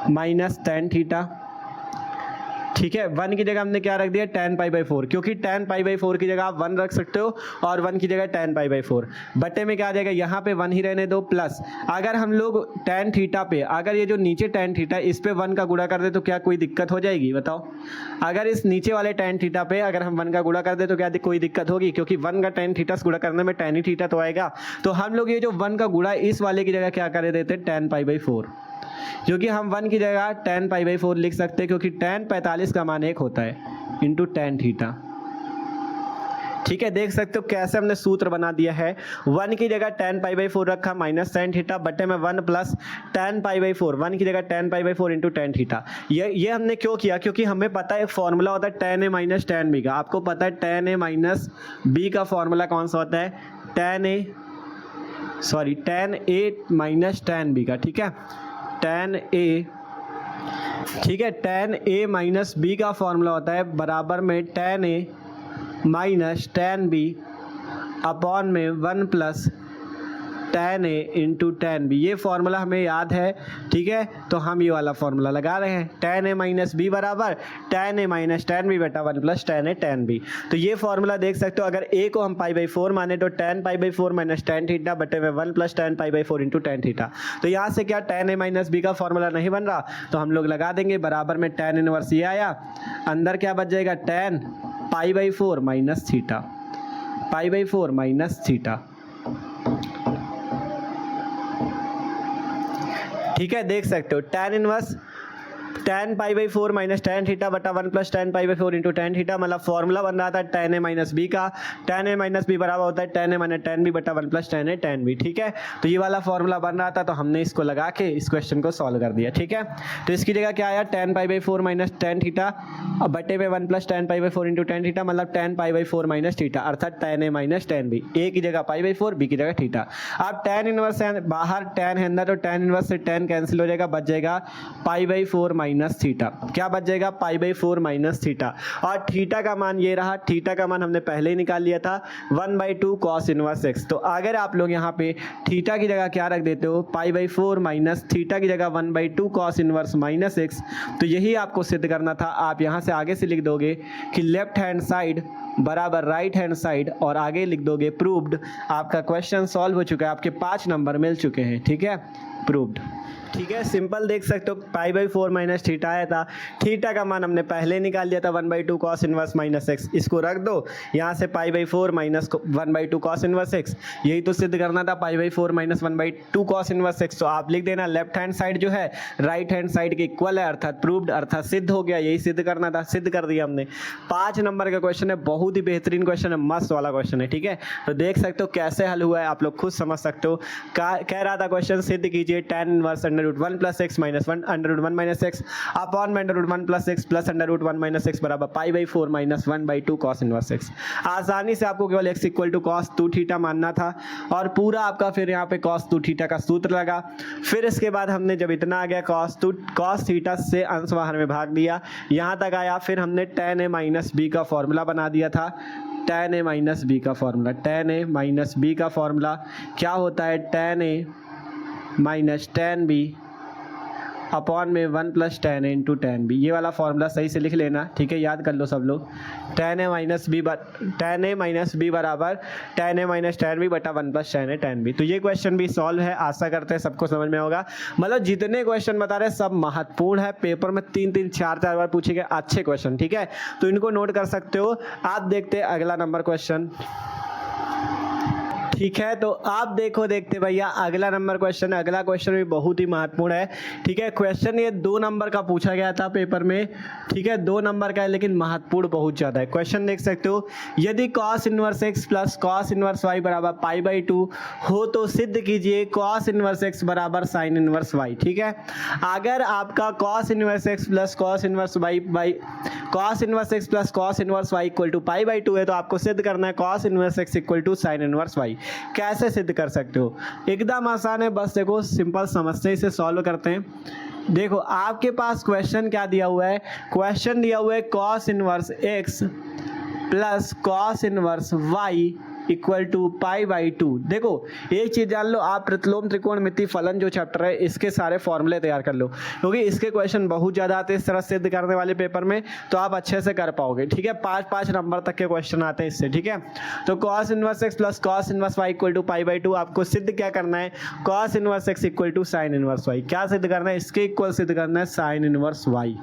माइनस tan थीटा, ठीक है। 1 की जगह हमने क्या रख दिया, tan π/4, क्योंकि tan π/4 की जगह आप 1 रख सकते हो और 1 की जगह tan π/4, बट्टे में क्या आ जाएगा, यहाँ पे 1 ही रहने दो, प्लस अगर हम लोग tan थीटा पे, अगर ये जो नीचे tan थीटा इस पे 1 का गुणा कर दे तो क्या कोई दिक्कत हो जाएगी, बताओ। अगर इस नीचे वाले tan थीटा पे अगर हम 1 का गुणा कर दे तो क्या कोई दिक्कत होगी, क्योंकि 1 का tan थीटा से गुणा करने में tan ही थीटा तो आएगा। तो हम लोग ये जो 1 का गुणा इस वाले की जगह क्या कर देते tan π/4, क्योंकि हम 1 की जगह tan π/4 लिख सकते हैं, क्योंकि tan 45 का मान 1 होता है इंटू tan थीटा, ठीक है। देख सकते हो कैसे हमने सूत्र बना दिया है, 1 की जगह tan π/4 रखा माइनस साइन थीटा बट्टे में 1 प्लस tan π/4, 1 की जगह tan π/4 इंटू tan थीटा। ये हमने क्यों किया, क्योंकि हमें पता है फॉर्मूला होता है tan a minus tan b का। आपको पता है tan a माइनस b का फॉर्मूला कौन सा होता है, tan a minus tan b का, ठीक है। tan a माइनस बी का फॉर्मूला होता है बराबर में tan a minus tan b upon में 1 plus tan a into tan b। ये फॉर्मूला हमें याद है, ठीक है। तो हम ये वाला फॉर्मूला लगा रहे हैं, tan a माइनस बी बराबर tan a minus tan b बटा 1 plus tan a tan b। तो ये फॉर्मूला देख सकते हो, अगर a को हम π/4 माने तो tan π/4 माइनस tan थीटा बटे में 1 plus tan π/4 into tan theta. तो यहाँ से क्या tan a माइनस b का फॉर्मूला नहीं बन रहा, तो हम लोग लगा देंगे बराबर में tan इनवर्स ये आया, अंदर क्या बच जाएगा tan π/4 minus theta, π/4 minus theta, ठीक है, देख सकते हो tan inverse tan pi by 4 minus tan theta बटा 1 plus tan pi by 4 into tan theta, मतलब फॉर्मूला बन रहा था tan a माइनस बी का। tan a माइनस बी बराबर होता है tan a minus tan b बटा 1 plus tan a tan b। ठीक है, तो ये वाला फॉर्मूला बन रहा था, तो हमने इसको लगा के इस क्वेश्चन को सॉल्व कर दिया। ठीक है, तो इसकी जगह क्या आया, tan pi by 4 minus tan theta बटे में 1 plus tan pi by 4 into tan theta, मतलब tan pi by 4 minus theta, अर्थात tan a minus tan b। a की जगह पाई बाई 4, b की जगह थीटा। अब tan इनवर्स है बाहर, tan है अंदर, तो tan इनवर्स से tan कैंसिल हो जाएगा, बच जाएगा पाई बाई 4 माइनस थीटा। क्या बच जाएगा, पाई बाई 4 माइनस थीटा। और थीटा का मान ये रहा, थीटा का मान हमने पहले ही निकाल लिया था 1/2 cos इनवर्स x। तो अगर आप लोग यहाँ पे थीटा की जगह क्या रख देते हो, पाई बाई 4 माइनस थीटा की जगह 1/2 cos इनवर्स माइनस x, तो यही आपको सिद्ध करना था। आप यहाँ से आगे से लिख दोगे कि लेफ्ट हैंड साइड बराबर राइट हैंड साइड, और आगे लिख दोगे प्रूव्ड। आपका क्वेश्चन सॉल्व हो चुका है, आपके 5 नंबर मिल चुके हैं। ठीक है, प्रूव्ड। ठीक है, सिंपल देख सकते हो, पाई बाई 4 माइनस थीटा आया था, थीटा का मान हमने पहले निकाल लिया था 1/2 cos इनवर्स माइनस एक्स। इसको रख दो यहाँ से, पाई by 4 minus 1/2 cos inverse x, यही तो सिद्ध करना था, पाई by 4 minus 1/2 cos inverse x. तो आप लिख देना लेफ्ट हैंड साइड जो है राइट हैंड साइड के इक्वल है, अर्थात प्रूव्ड, अर्थात सिद्ध हो गया। यही सिद्ध करना था, सिद्ध कर दिया हमने। 5 नंबर का क्वेश्चन है, बहुत ही बेहतरीन क्वेश्चन है, मस्त वाला क्वेश्चन है। ठीक है, तो देख सकते हो कैसे हल हुआ है, आप लोग खुद समझ सकते हो। कह रहा था क्वेश्चन, सिद्ध कीजिए tan inverse √1 plus x minus 1 √1 minus x upon में √1 plus x plus √1 minus x बराबर pi by 4 minus 1/2 cos inverse x. आसानी से आपको केवल x equal to cos 2 theta मानना था, और पूरा आपका फिर यहाँ पे cos 2 थीटा का सूत्र लगा। फिर इसके बाद हमने जब इतना आ गया cos थीटा से अंश बाहर में भाग दिया, यहाँ तक आया। फिर हमने tan a माइनस बी का फॉर्मूला बना दिया था, tan a माइनस बी का formula, tan a minus B का फॉर्मूला क्या होता है, tan a minus tan b upon में 1 plus tan a into tan b। ये वाला फॉर्मूला सही से लिख लेना। ठीक है, याद कर लो सब लोग। tan a माइनस बी बराबर tan a minus tan b बटा 1 plus tan a tan b। तो ये क्वेश्चन भी सॉल्व है, आशा करते हैं सबको समझ में होगा। मतलब जितने क्वेश्चन बता रहे हैं सब महत्वपूर्ण है, पेपर में 3-3 4-4 बार पूछे गए अच्छे क्वेश्चन। ठीक है, तो इनको नोट कर सकते हो। आप देखते हैं अगला नंबर क्वेश्चन। ठीक है, तो आप देखते भैया अगला नंबर क्वेश्चन। अगला क्वेश्चन भी बहुत ही महत्वपूर्ण है। ठीक है, क्वेश्चन ये 2 नंबर का पूछा गया था पेपर में। ठीक है, 2 नंबर का है, लेकिन महत्वपूर्ण बहुत ज़्यादा है। क्वेश्चन देख सकते हो, यदि cos inverse x plus cos inverse y बराबर पाई बाई 2 हो तो सिद्ध कीजिए cos इनवर्स x बराबर साइन इनवर्स y। ठीक है, अगर आपका cos inverse x plus cos inverse y cos inverse x plus cos inverse y equal to pi by 2 है, तो आपको सिद्ध करना है cos inverse x equal to sine inverse y। कैसे सिद्ध कर सकते हो, एकदम आसान है, बस देखो सिंपल समस्या इसे सॉल्व करते हैं। देखो आपके पास क्वेश्चन क्या दिया हुआ है, क्वेश्चन दिया हुआ है cos inverse x plus cos inverse y equal to pi by 2। देखो एक चीज जान लो, आप प्रतिलोम त्रिकोणमिति फलन जो चैप्टर है इसके सारे फॉर्मूले तैयार कर लो, क्योंकि इसके क्वेश्चन बहुत ज़्यादा आते हैं इस तरह सिद्ध करने वाले पेपर में, तो आप अच्छे से कर पाओगे। ठीक है, 5-5 नंबर तक के क्वेश्चन आते हैं इससे। ठीक है, तो cos inverse x plus cos inverse y equal to pi by 2 आपको सिद्ध क्या करना है, cos inverse x equal to sine inverse y। क्या सिद्ध करना है, इसके इक्वल सिद्ध करना है साइन इनवर्स y।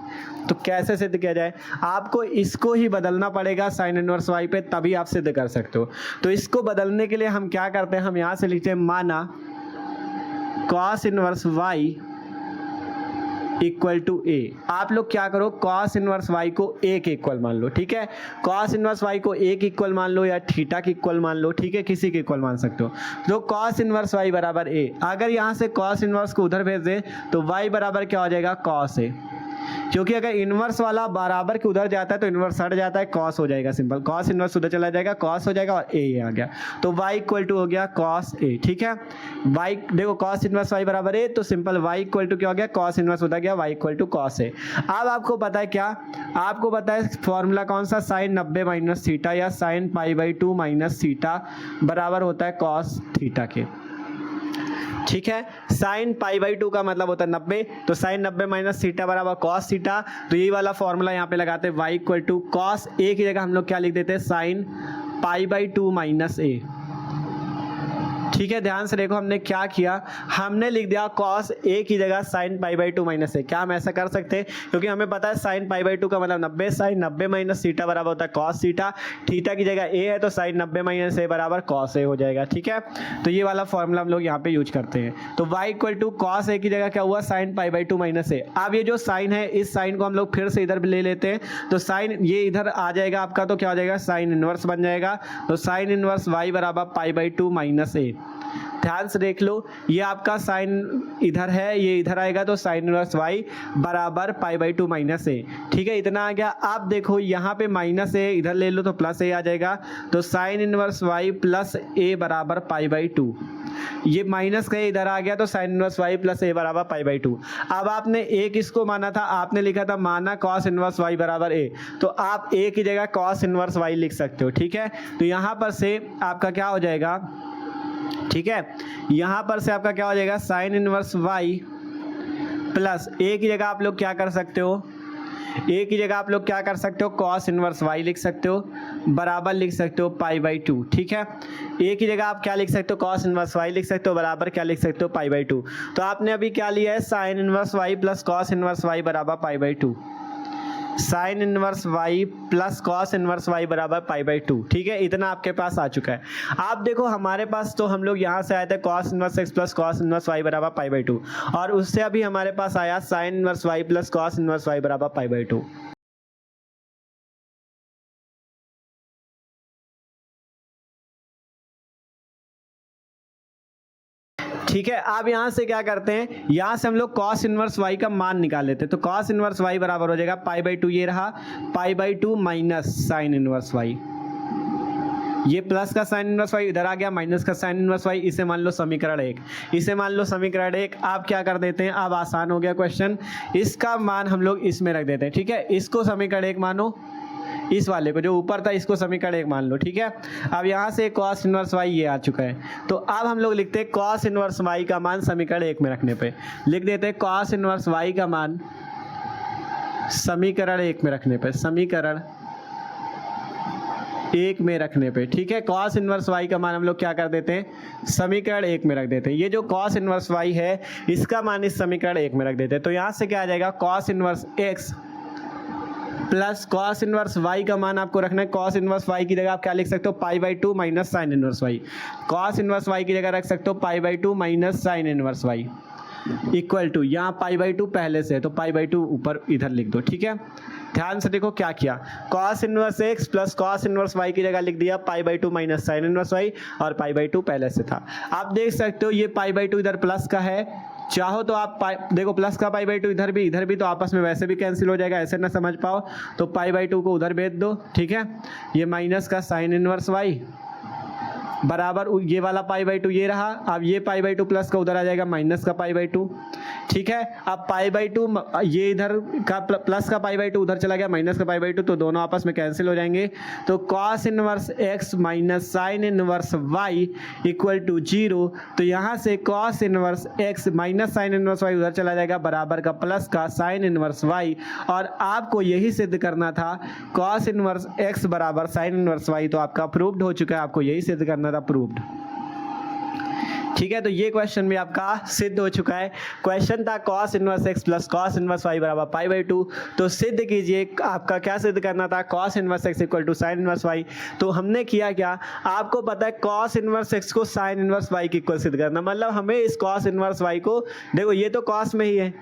तो कैसे सिद्ध किया जाए, आपको इसको ही बदलना पड़ेगा साइन इनवर्स y पे, तभी आप सिद्ध कर सकते हो। तो इसको बदलने के लिए हम क्या करते हैं, हम यहां से लिखते हैं माना cos inverse y equal to a। आप लोग क्या करो, cos इनवर्स y को a के इक्वल मान लो। ठीक है, cos इनवर्स y को a के इक्वल मान लो या थीटा के इक्वल मान लो। ठीक है, किसी के इक्वल मान सकते हो। तो cos इनवर्स y बराबर a, अगर यहाँ से cos इनवर्स को उधर भेज दे तो y बराबर क्या हो जाएगा, cos a। क्योंकि अगर इनवर्स वाला बराबर के उधर जाता है तो इनवर्स हट जाता है, cos हो जाएगा। सिंपल cos इनवर्स उधर चला जाएगा, cos हो जाएगा और a आ गया, तो y इक्वल टू हो गया cos a। ठीक है, y देखो cos इनवर्स y बराबर a, तो सिंपल y इक्वल टू क्या हो गया, cos इनवर्स उधर गया, y equal to cos a। अब आपको पता है क्या, आपको पता है फॉर्मूला कौन सा, साइन 90 माइनस थीटा या sine pi by 2 minus theta बराबर होता है cos थीटा के। ठीक है, साइन पाई बाई 2 का मतलब होता है 90, तो साइन 90 माइनस थीटा बराबर cos थीटा। तो यही वाला फॉर्मूला यहाँ पे लगाते हैं, y equal to cos a की जगह हम लोग क्या लिख देते हैं, sine pi by 2 minus a। ठीक है, ध्यान से देखो हमने क्या किया, हमने लिख दिया cos a की जगह sin पाई बाई 2 माइनस ए। क्या हम ऐसा कर सकते हैं, क्योंकि हमें पता है sin पाई बाई 2 का मतलब 90, sin 90 माइनस थीटा बराबर होता है cos थीटा। थीटा की जगह a है तो sin 90 माइनस ए बराबर cos a हो जाएगा। ठीक है, तो ये वाला फॉर्मूला हम लोग यहाँ पे यूज करते हैं। तो y equal to cos a की जगह क्या हुआ, sin pi by 2 minus a. अब ये जो साइन है, इस साइन को हम लोग फिर से इधर ले लेते हैं, तो साइन ये इधर आ जाएगा आपका, तो क्या हो जाएगा, साइन इनवर्स बन जाएगा। तो साइन इनवर्स y बराबर पाई बाई 2 माइनस ए। ध्यान से देख लो, ये आपका साइन इधर है, ये इधर आएगा, तो साइन इनवर्स y बराबर पाई बाई 2 माइनस ए। ठीक है, इतना आ गया। आप देखो यहाँ पे माइनस ए इधर ले लो तो प्लस ए आ जाएगा, तो साइन इनवर्स y प्लस ए बराबर पाई बाई 2। ये माइनस का इधर आ गया, तो साइन इनवर्स y प्लस ए बराबर पाई बाई 2। अब आपने ए किसको माना था, आपने लिखा था माना cos इनवर्स y बराबर ए, तो आप ए की जगह cos इनवर्स y लिख सकते हो। ठीक है, तो यहाँ पर से आपका क्या हो जाएगा, ठीक है, यहां पर से आपका क्या हो जाएगा, साइन इनवर्स y प्लस ए की जगह आप लोग क्या कर सकते हो, ए की जगह आप लोग क्या कर सकते हो, cos इनवर्स y लिख सकते हो, बराबर लिख सकते हो पाई बाई 2। ठीक है, ए की जगह आप क्या लिख सकते हो, cos इनवर्स y लिख सकते हो, बराबर क्या लिख सकते हो, पाई बाई 2। तो आपने अभी क्या लिया है, sine inverse y plus cos inverse y बराबर pi by 2। Sign inverse y plus cos inverse y बराबर पाई बाई 2। ठीक है, इतना आपके पास आ चुका है। आप देखो हमारे पास तो हम लोग यहाँ से आए थे cos inverse x plus cos inverse y बराबर पाई बाई 2, और उससे अभी हमारे पास आया sign inverse y plus cos inverse y बराबर पाई बाई 2। ठीक है, आप यहाँ से क्या करते हैं, यहाँ से हम लोग cos इनवर्स y का मान निकाल लेते हैं। तो cos इनवर्स y बराबर हो जाएगा पाई बाई 2, ये रहा पाई by 2 minus sine inverse y। ये प्लस का साइन इनवर्स y इधर आ गया, माइनस का साइन इनवर्स y। इसे मान लो समीकरण 1, इसे मान लो समीकरण 1। आप क्या कर देते हैं, अब आसान हो गया क्वेश्चन, इसका मान हम लोग इसमें रख देते हैं। ठीक है, इसको समीकरण 1 मानो, इस वाले को जो ऊपर था इसको समीकरण 1 मान लो। ठीक है, अब यहाँ से cos इनवर्स y ये आ चुका है, तो अब हम लोग लिखते हैं cos इनवर्स y का मान समीकरण 1 में रखने पे लिख देते हैं cos इनवर्स y का मान समीकरण 1 में रखने पे, समीकरण 1 में रखने पे। ठीक है, cos इनवर्स y का मान हम लोग क्या कर देते हैं, समीकरण 1 में रख देते हैं। ये जो cos इनवर्स y है इसका मान इस समीकरण 1 में रख देते हैं। तो यहाँ से क्या आ जाएगा, cos inverse x plus cos inverse y का मान आपको रखना है, cos इनवर्स y की जगह आप क्या लिख सकते हो, pi by 2 minus sine inverse y। cos inverse y की जगह रख सकते हो pi by 2 minus sine inverse y equal to, यहाँ पाई बाई 2 पहले से है तो पाई बाई 2 ऊपर इधर लिख दो। ठीक है, ध्यान से देखो क्या किया, cos inverse x plus cos inverse y की जगह लिख दिया पाई by 2 minus sine inverse y, और पाई बाई 2 पहले से था। आप देख सकते हो ये पाई बाई 2 इधर प्लस का है, चाहो तो आप देखो प्लस का पाई बाई 2 इधर भी तो आपस में वैसे भी कैंसिल हो जाएगा, ऐसे ना समझ पाओ तो पाई बाई 2 को उधर भेज दो। ठीक है, ये माइनस का साइन इनवर्स y बराबर ये वाला पाई बाई 2 ये रहा, अब ये पाई बाई 2 प्लस का उधर आ जाएगा माइनस का पाई बाई 2। ठीक है, अब पाई बाई 2 ये इधर का प्लस का पाई बाई 2 उधर चला गया, माइनस का पाई बाई 2, तो दोनों आपस में कैंसिल हो जाएंगे। तो cos inverse x minus sine inverse y equal to 0। तो यहाँ से cos inverse x minus sine inverse y उधर चला जाएगा, बराबर का प्लस का साइन इनवर्स y। और आपको यही सिद्ध करना था cos इनवर्स x बराबर साइन इनवर्स y, तो आपका प्रूव्ड हो चुका है, आपको यही सिद्ध करना था, प्रूव्ड। ठीक है, तो ये क्वेश्चन भी आपका सिद्ध हो चुका है। क्वेश्चन था cos inverse x plus cos inverse y बराबर पाई बाई 2, तो सिद्ध कीजिए। आपका क्या सिद्ध करना था, cos inverse x equal to sine inverse y। तो हमने किया क्या, आपको पता है cos इनवर्स x को साइन इनवर्स y के इक्वल सिद्ध करना, मतलब हमें इस cos इनवर्स y को, देखो ये तो cos में ही है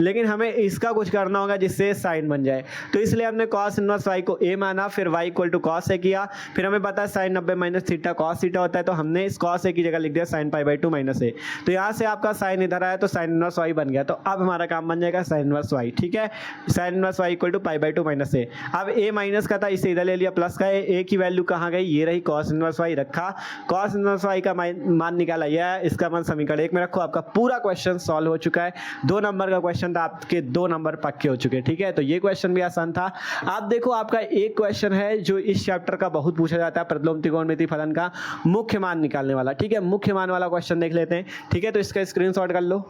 लेकिन हमें इसका कुछ करना होगा जिससे साइन बन जाए, तो इसलिए हमने cos इनवर्स y को a माना, फिर y equal to cos a किया, फिर हमें पता है sine 90 minus theta cos theta होता है, तो हमने इस cos a की जगह लिख दिया साइन पाई बाई 2 माइनस ए। तो यहाँ से आपका साइन इधर आया तो साइन इनवर्स y बन गया, तो अब हमारा काम बन जाएगा साइन इनवर्स y। ठीक है, sine inverse y equal to pi by 2 minus a. अब a माइनस का था, इसे इधर ले लिया, प्लस का है, a की वैल्यू कहाँ गई, ये रही cos इनवर्स y रखा, cos इनवर्स y का मान निकाला, यह इसका मान समीकरण 1 में रखो। आपका पूरा क्वेश्चन सॉल्व हो चुका है। 2 नंबर का क्वेश्चन था, आपके 2 नंबर पक्के हो चुके हैं। ठीक है, तो ये क्वेश्चन भी आसान था। आप देखो आपका एक क्वेश्चन है जो इस चैप्टर का बहुत पूछा जाता है, प्रतिलोम त्रिकोणमिति फलन का मुख्य मान निकालने वाला। ठीक है, मुख्य मान वाला क्वेश्चन देख लेते हैं। ठीक है, तो इसका स्क्रीनशॉट कर लो।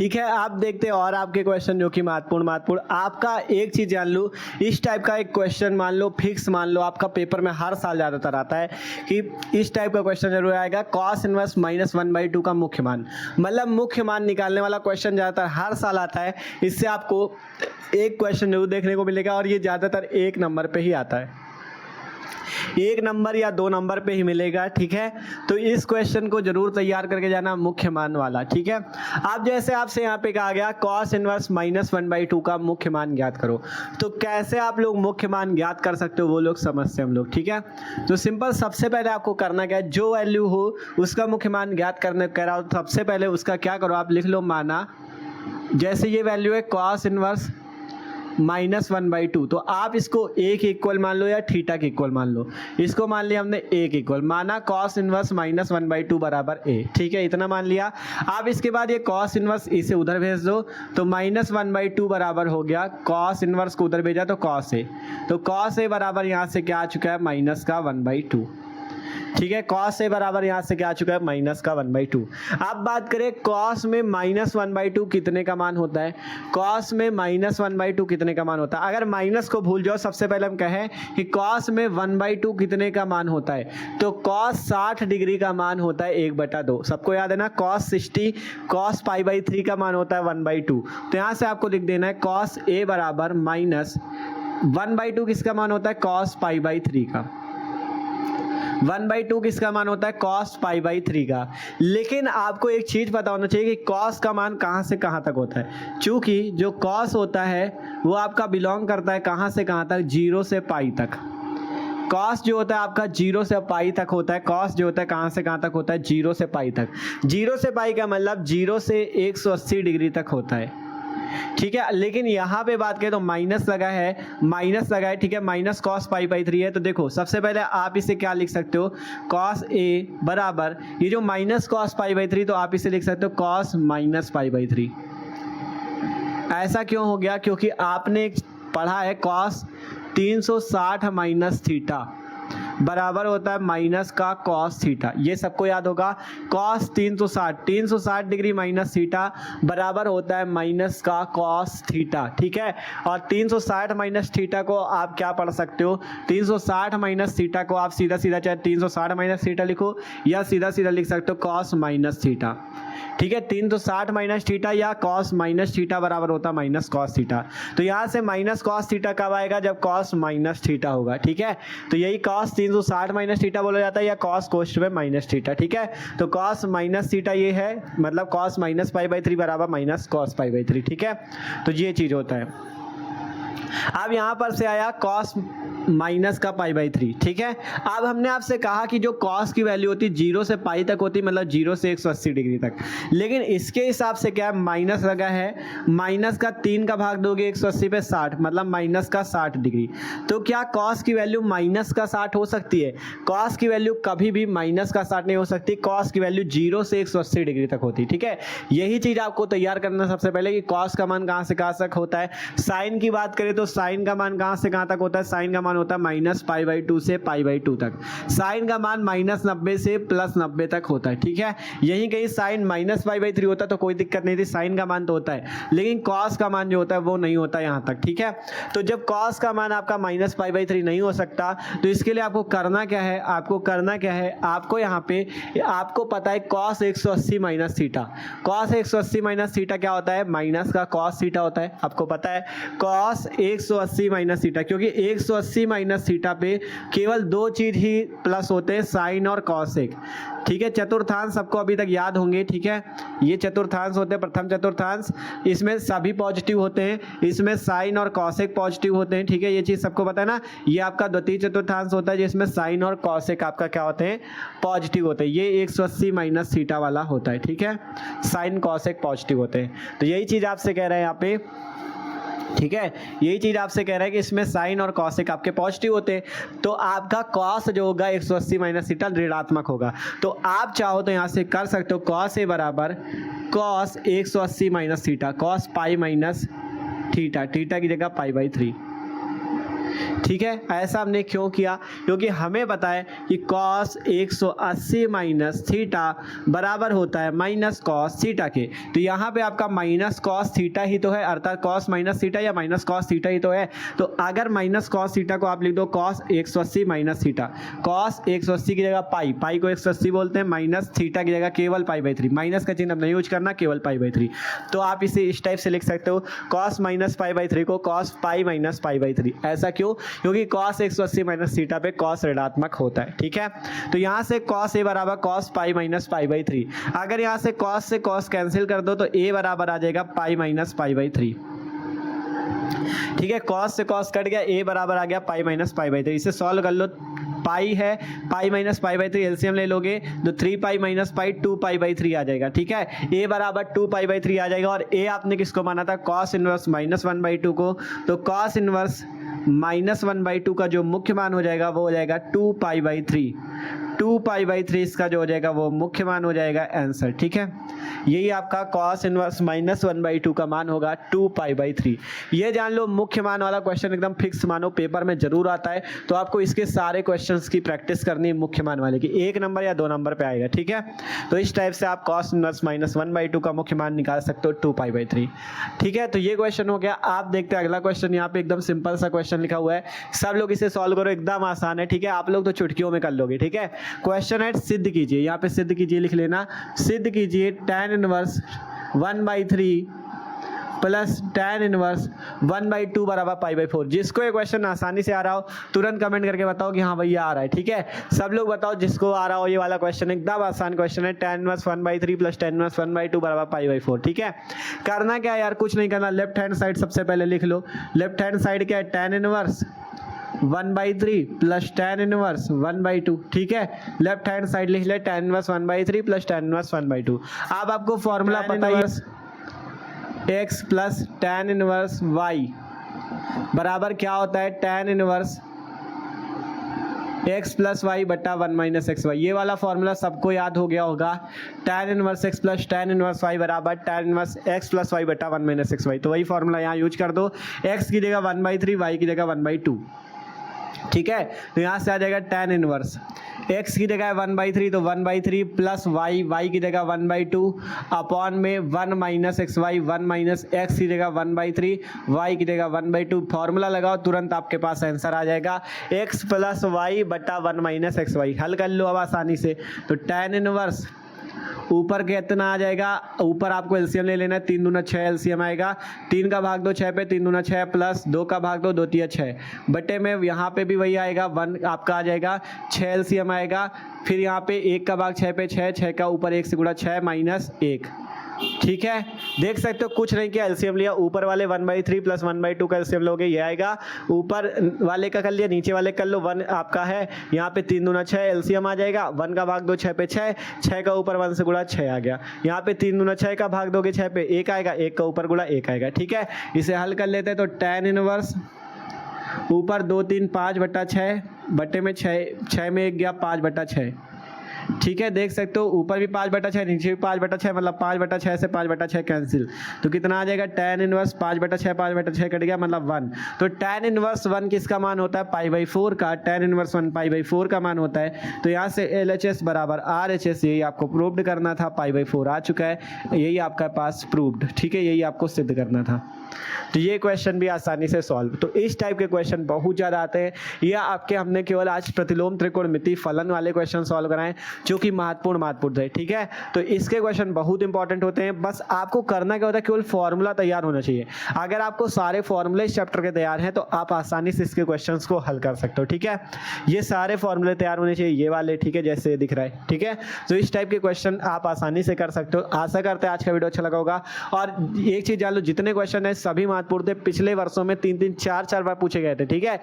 ठीक है, आप देखते हैं और आपके क्वेश्चन जो कि महत्वपूर्ण आपका एक चीज जान लो, इस टाइप का एक क्वेश्चन मान लो फिक्स, मान लो आपका पेपर में हर साल ज़्यादातर आता है कि इस टाइप का क्वेश्चन जरूर आएगा, कॉस इनवर्स -1/2 का मुख्य मान, मतलब मुख्य मान निकालने वाला क्वेश्चन ज़्यादातर हर साल आता है। इससे आपको एक क्वेश्चन जरूर देखने को मिलेगा और ये ज़्यादातर 1 नंबर पे ही आता है, 1 नंबर या 2 नंबर पे ही मिलेगा। ठीक है, तो इस क्वेश्चन को जरूर तैयार करके जाना, मुख्य मान वाला। ठीक है, आप जैसे आपसे यहाँ पे कहा गया कॉस इनवर्स -1/2 का मुख्य मान ज्ञात करो, तो कैसे आप लोग मुख्य मान ज्ञात कर सकते हो वो लोग समझते हैं हम लोग। ठीक है, तो सिंपल, सबसे पहले आपको करना क्या है, जो वैल्यू हो उसका मुख्य मान ज्ञात करने कह रहा हो, सबसे पहले उसका क्या करो, आप लिख लो माना। जैसे ये वैल्यू है कॉस इनवर्स -1/2, तो आप इसको A के इक्वल मान लो या थीटा के इक्वल मान लो। इसको मान लिया हमने A के इक्वल, माना कॉस इनवर्स -1/2 बराबर A। ठीक है, इतना मान लिया। आप इसके बाद ये कॉस इनवर्स इसे उधर भेज दो, तो -1/2 बराबर हो गया, कॉस इनवर्स को उधर भेजा तो कॉस A, तो कॉस A बराबर यहाँ से क्या आ चुका है, -1/2। ठीक है, कॉस ए बराबर यहाँ से क्या आ चुका है, -1/2। अब बात करें कॉस में -1/2 कितने का मान होता है, कॉस में -1/2 कितने का मान होता है। अगर माइनस को भूल जाओ, सबसे पहले हम कहें कि कॉस में 1/2 कितने का मान होता है, तो कॉस 60 डिग्री का मान होता है 1/2। सबको याद है ना, कॉस 60 कॉस π/3 का मान होता है 1/2। तो यहाँ से आपको लिख देना है कॉस ए बराबर -1/2 किसका मान होता है, कॉस π/3 का। 1/2 किसका मान होता है, कॉस π/3 का। लेकिन आपको एक चीज पता होना चाहिए कि कॉस का मान कहां से कहां तक होता है, चूंकि जो कॉस होता है वो आपका बिलोंग करता है कहां से कहां तक, 0 से पाई तक। कॉस जो होता है आपका 0 से पाई तक होता है, कॉस जो होता है कहां से कहां तक होता है, 0 से पाई तक। 0 से पाई का मतलब 0 से 180 डिग्री तक होता है। ठीक है, लेकिन यहाँ पे बात करें तो माइनस लगा है। ठीक है, माइनस कॉस π/3 है। तो देखो, सबसे पहले आप इसे क्या लिख सकते हो, कॉस ए बराबर ये जो माइनस कॉस π/3, तो आप इसे लिख सकते हो कॉस -π/3। ऐसा क्यों हो गया, क्योंकि आपने पढ़ा है कॉस 360 माइनस थीटा बराबर होता है माइनस का कॉस थीटा, ये सबको याद होगा। कॉस 360 डिग्री माइनस थीटा बराबर होता है माइनस का कॉस थीटा। ठीक है, और 360 माइनस थीटा को आप क्या पढ़ सकते हो, 360 माइनस थीटा को आप सीधा सीधा चाहे 360 माइनस थीटा लिखो या सीधा सीधा लिख सकते हो कॉस माइनस थीटा। ठीक है, 360 माइनस थीटा या कॉस माइनस थीटा बराबर होता है माइनस कॉस थीटा। तो यहाँ से माइनस कॉस थीटा कब आएगा, जब कॉस माइनस थीटा होगा। ठीक है, तो यही कॉस 360 माइनस थीटा बोला जाता है या कॉस कोष्ठ में माइनस थीटा। ठीक है, तो कॉस माइनस थीटा ये है, मतलब कॉस -π/3 बराबर माइनस कॉस π/3। ठीक है, तो ये चीज होता है। अब यहाँ पर से आया कॉस माइनस का π/3। ठीक है, अब हमने आपसे कहा कि जो कॉस की वैल्यू होती है 0 से पाई तक होती, मतलब 0 से 180 डिग्री तक। लेकिन इसके हिसाब से क्या माइनस लगा है, माइनस का 3 का भाग दोगे 180 पे 60, मतलब माइनस का 60 डिग्री। तो क्या कॉस की वैल्यू माइनस का 60 हो सकती है, कॉस की वैल्यू कभी भी माइनस का 60 नहीं हो सकती, कॉस की वैल्यू 0 से 180 डिग्री तक होती। ठीक है, यही चीज आपको तैयार करना सबसे पहले कि कॉस का मान कहां से कहां तक होता है। साइन की बात करें तो साइन का मान कहां से कहां तक होता है, साइन का मान होता है -π/2 से π/2 तक। साइन का मान -90 से +90 तक होता है। ठीक है, यही कहीं साइन -π/3 होता तो कोई दिक्कत नहीं थी, साइन का मान तो होता है, लेकिन कॉस का मान जो होता है वो नहीं होता यहाँ तक। ठीक है, तो जब कॉस का मान आपका -π/3 नहीं हो सकता, तो इसके लिए आपको करना क्या है, आपको यहाँ पे आपको पता है cos 180 minus theta, cos 180 minus theta क्या होता है, माइनस का कॉस थीटा होता है। आपको पता है कॉस 180 माइनस थीटा, क्योंकि 180 माइनस थीटा पे केवल 2 चीज ही प्लस होते हैं, साइन और कॉसेक। ठीक है, चतुर्थांश सबको अभी तक याद होंगे। ठीक है, ये चतुर्थांश होते हैं, प्रथम चतुर्थांश, इसमें सभी पॉजिटिव होते हैं, इसमें साइन और कॉसेक पॉजिटिव होते हैं। ठीक है, ये चीज सबको पता है ना। ये आपका द्वितीय चतुर्थांश होता है जिसमें साइन और कॉसेक आपका क्या होते हैं, पॉजिटिव होते हैं। ये 180 माइनस थीटा वाला होता है। ठीक है, साइन कॉसेक पॉजिटिव होते हैं। तो यही चीज आपसे कह रहे हैं यहाँ पे। ठीक है, यही चीज आपसे कह रहा है कि इसमें साइन और कॉसेक आपके पॉजिटिव होते हैं, तो आपका कॉस जो होगा 180 माइनस थीटा ऋणात्मक होगा। तो आप चाहो तो यहाँ से कर सकते हो कॉस ए बराबर cos 180 minus theta, cos pi minus theta, theta की जगह π/3। ठीक है, ऐसा हमने क्यों किया? क्योंकि हमें पता है कि cos 180 माइनस थीटा बराबर होता है माइनस cos थीटा के। तो यहाँ पे आपका माइनस cos थीटा ही तो है, अर्थात cos माइनस थीटा या माइनस cos थीटा ही तो है। तो अगर माइनस cos थीटा को आप लिख दो cos 180 माइनस थीटा, cos 180 की जगह पाई, पाई को 180 बोलते हैं, माइनस थीटा की जगह केवल π/3, माइनस का चिन्ह नहीं यूज करना, केवल π/3। तो आप इसे इस टाइप से लिख सकते हो, cos माइनस π/3 को cos पाई माइनस π/3। ऐसा क्यों? क्योंकि cos 180 माइनस थीटा पे cos ऋणात्मक होता है। ठीक है, तो यहाँ से cos a बराबर cos पाई माइनस π/3। अगर यहाँ से cos से cos कैंसिल कर दो तो a बराबर आ जाएगा पाई माइनस π/3। ठीक है, cos से cos कट गया, a बराबर आ गया पाई माइनस π/3। इसे सॉल्व कर लो, पाई है, पाई माइनस π/3 एलसीएम ले लोगे तो 3 पाई माइनस पाई 2 π/3 आ जाएगा। ठीक है, a बराबर 2 π/3 आ जाएगा। और a आपने किसको माना था? cos इनवर्स माइनस 1/2 को। तो cos इनवर्स माइनस 1/2 का जो मुख्य मान हो जाएगा वो हो जाएगा 2 π/3। 2 π/3 इसका जो हो जाएगा वो मुख्य मान हो जाएगा आंसर। ठीक है, यही आपका cos इनवर्स माइनस 1/2 का मान होगा 2 π/3। ये जान लो, मुख्य मान वाला क्वेश्चन एकदम फिक्स मानो पेपर में जरूर आता है, तो आपको इसके सारे क्वेश्चंस की प्रैक्टिस करनी है मुख्य मान वाले की, 1 नंबर या 2 नंबर पे आएगा। ठीक है, तो इस टाइप से आप cos इनवर्स माइनस 1/2 का मुख्य मान निकाल सकते हो 2 π/3। ठीक है, तो ये क्वेश्चन हो गया। आप देखते हैं अगला क्वेश्चन, यहाँ पे एकदम सिंपल सा क्वेश्चन लिखा हुआ है, सब लोग इसे सॉल्व करो, एकदम आसान है। ठीक है, आप लोग तो चुटकियों में कर लोगे। ठीक है, क्वेश्चन है सिद्ध कीजिए, यहाँ पे सिद्ध कीजिए लिख लेना, सिद्ध कीजिए tan inverse 1/3 plus tan inverse 1/2 बराबर π/4। जिसको ये क्वेश्चन आसानी से आ रहा हो तुरंत कमेंट करके बताओ कि हाँ भैया आ रहा है। ठीक है, सब लोग बताओ जिसको आ रहा हो ये वाला क्वेश्चन, एकदम आसान क्वेश्चन है, tan inverse 1/3 plus tan inverse 1/2 बराबर π/4। ठीक है, करना क्या है यार, कुछ नहीं करना, लेफ्ट हैंड साइड सबसे पहले लिख लो। लेफ्ट हैंड साइड क्या है? tan inverse 1/3 plus tan inverse 1/2। ठीक है, लेफ्ट हैंड साइड लिख ले tan inverse 1/3 plus tan inverse 1/2। अब आपको फॉर्मूला पता है, x plus tan inverse y बराबर क्या होता है? tan inverse x plus y बटा 1 माइनस एक्स वाई। ये वाला फॉर्मूला सबको याद हो गया होगा, tan inverse x plus tan inverse y बराबर tan inverse x plus y बटा 1 माइनस एक्स वाई। तो वही फॉर्मूला यहाँ यूज कर दो, x की जगह 1/3, y की जगह 1/2। ठीक है, तो यहाँ से आ जाएगा tan इनवर्स, x की जगह 1/3 तो 1/3 प्लस y की जगह 1/2 अपॉन में 1 minus x y, 1 minus x की जगह 1/3, y की जगह 1/2। फॉर्मूला लगाओ, तुरंत आपके पास आंसर आ जाएगा, x प्लस वाई बटा 1 माइनस एक्स वाई। हल कर लो अब आसानी से। तो tan इनवर्स ऊपर कितना आ जाएगा? ऊपर आपको एलसीएम ले लेना है, 3 दूना 6 एलसीएम आएगा, 3 का भाग दो 6 पे, 3 दूना 6 प्लस 2 का भाग दो 2 तिया 6 बटे में यहाँ पे भी वही आएगा, 1 आपका आ जाएगा, 6 एलसीएम आएगा, फिर यहाँ पे 1 का भाग 6 पे 6, 6 का ऊपर 1 से गुणा 6 माइनस 1। ठीक है, देख सकते हो कुछ नहीं किया, एलसीएम लिया, ऊपर वाले 1/3 प्लस 1/2 का एलसीएम लोगे, ये आएगा, ऊपर वाले का कर लिया, नीचे वाले कर लो, 1 आपका है, यहाँ पे 3 दूना 6 एलसीएम आ जाएगा, 1 का भाग दो 6 पे 6, 6 का ऊपर 1 से गुणा 6 आ गया, यहाँ पे 3 दूना 6 का भाग दोगे 6 पे 1 आएगा, 1 का ऊपर गुणा 1 आएगा। ठीक है, इसे हल कर लेते हैं। तो tan इनवर्स ऊपर 2 3 5 बटा 6 बटे में 6 में 1 गया 5 बटा 6। ठीक है, देख सकते हो ऊपर भी 5 बटा 6, नीचे भी 5 बटा 6, मतलब 5 बटा 6 से 5 बटा 6 कैंसिल, तो कितना आ जाएगा? tan इनवर्स 5 बटा 6, 5 बटा 6 कट गया, मतलब 1। तो tan इनवर्स 1 किसका मान होता है? π/4 का। tan इनवर्स 1 π/4 का मान होता है। तो यहाँ से LHS बराबर RHS, यही आपको प्रूव्ड करना था, π/4 आ चुका है, यही आपका पास प्रूव्ड। ठीक है, यही आपको सिद्ध करना था। तो ये क्वेश्चन भी आसानी से सॉल्व। तो इस टाइप के क्वेश्चन बहुत ज़्यादा आते हैं, या आपके हमने केवल आज प्रतिलोम त्रिकोणमिति फलन वाले क्वेश्चन सॉल्व कराएं जो कि महत्वपूर्ण है। ठीक है, तो इसके क्वेश्चन बहुत इंपॉर्टेंट होते हैं, बस आपको करना क्या होता है, केवल फॉर्मूला तैयार होना चाहिए। अगर आपको सारे फॉर्मूले इस चैप्टर के तैयार हैं तो आप आसानी से इसके क्वेश्चंस को हल कर सकते हो। ठीक है, ये सारे फॉर्मूले तैयार होने चाहिए, ये वाले। ठीक है, जैसे दिख रहा है। ठीक है, तो इस टाइप के क्वेश्चन आप आसानी से कर सकते हो। आशा करते हैं आज का वीडियो अच्छा लगा होगा। और एक चीज जान लो, जितने क्वेश्चन है सभी महत्वपूर्ण थे, पिछले वर्षों में 3-3 4-4 बार पूछे गए थे। ठीक है,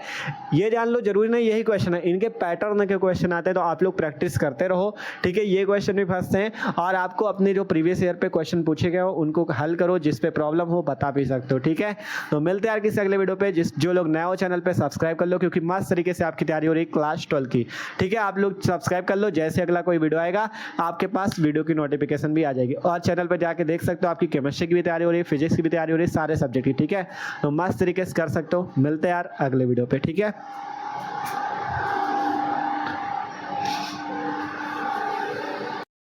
ये जान लो, जरूरी नहीं यही क्वेश्चन है, इनके पैटर्न के क्वेश्चन आते हैं, तो आप लोग प्रैक्टिस करते रहो। ठीक है, ये क्वेश्चन भी फंसते हैं, और आपको अपने जो प्रीवियस ईयर पे क्वेश्चन पूछे गए हो उनको हल करो, जिस पे प्रॉब्लम हो बता भी सकते हो। ठीक है, तो मिलते हैं यार किसी अगले वीडियो पे। जो लोग नए हो चैनल पे सब्सक्राइब कर लो, क्योंकि मस्त तरीके से आपकी तैयारी हो रही है क्लास 12 की। ठीक है, आप लोग सब्सक्राइब कर लो, जैसे अगला कोई वीडियो आएगा आपके पास वीडियो की नोटिफिकेशन भी आ जाएगी। और चैनल पर जाके देख सकते हो, आपकी केमिस्ट्री की भी तैयारी हो रही है, फिजिक्स की भी तैयारी हो रही है, सारे सब्जेक्ट की। ठीक है। ठीक है। तो मस्त तरीके से कर सकते हो। मिलते हैं यार अगले वीडियो पे, ठीक है।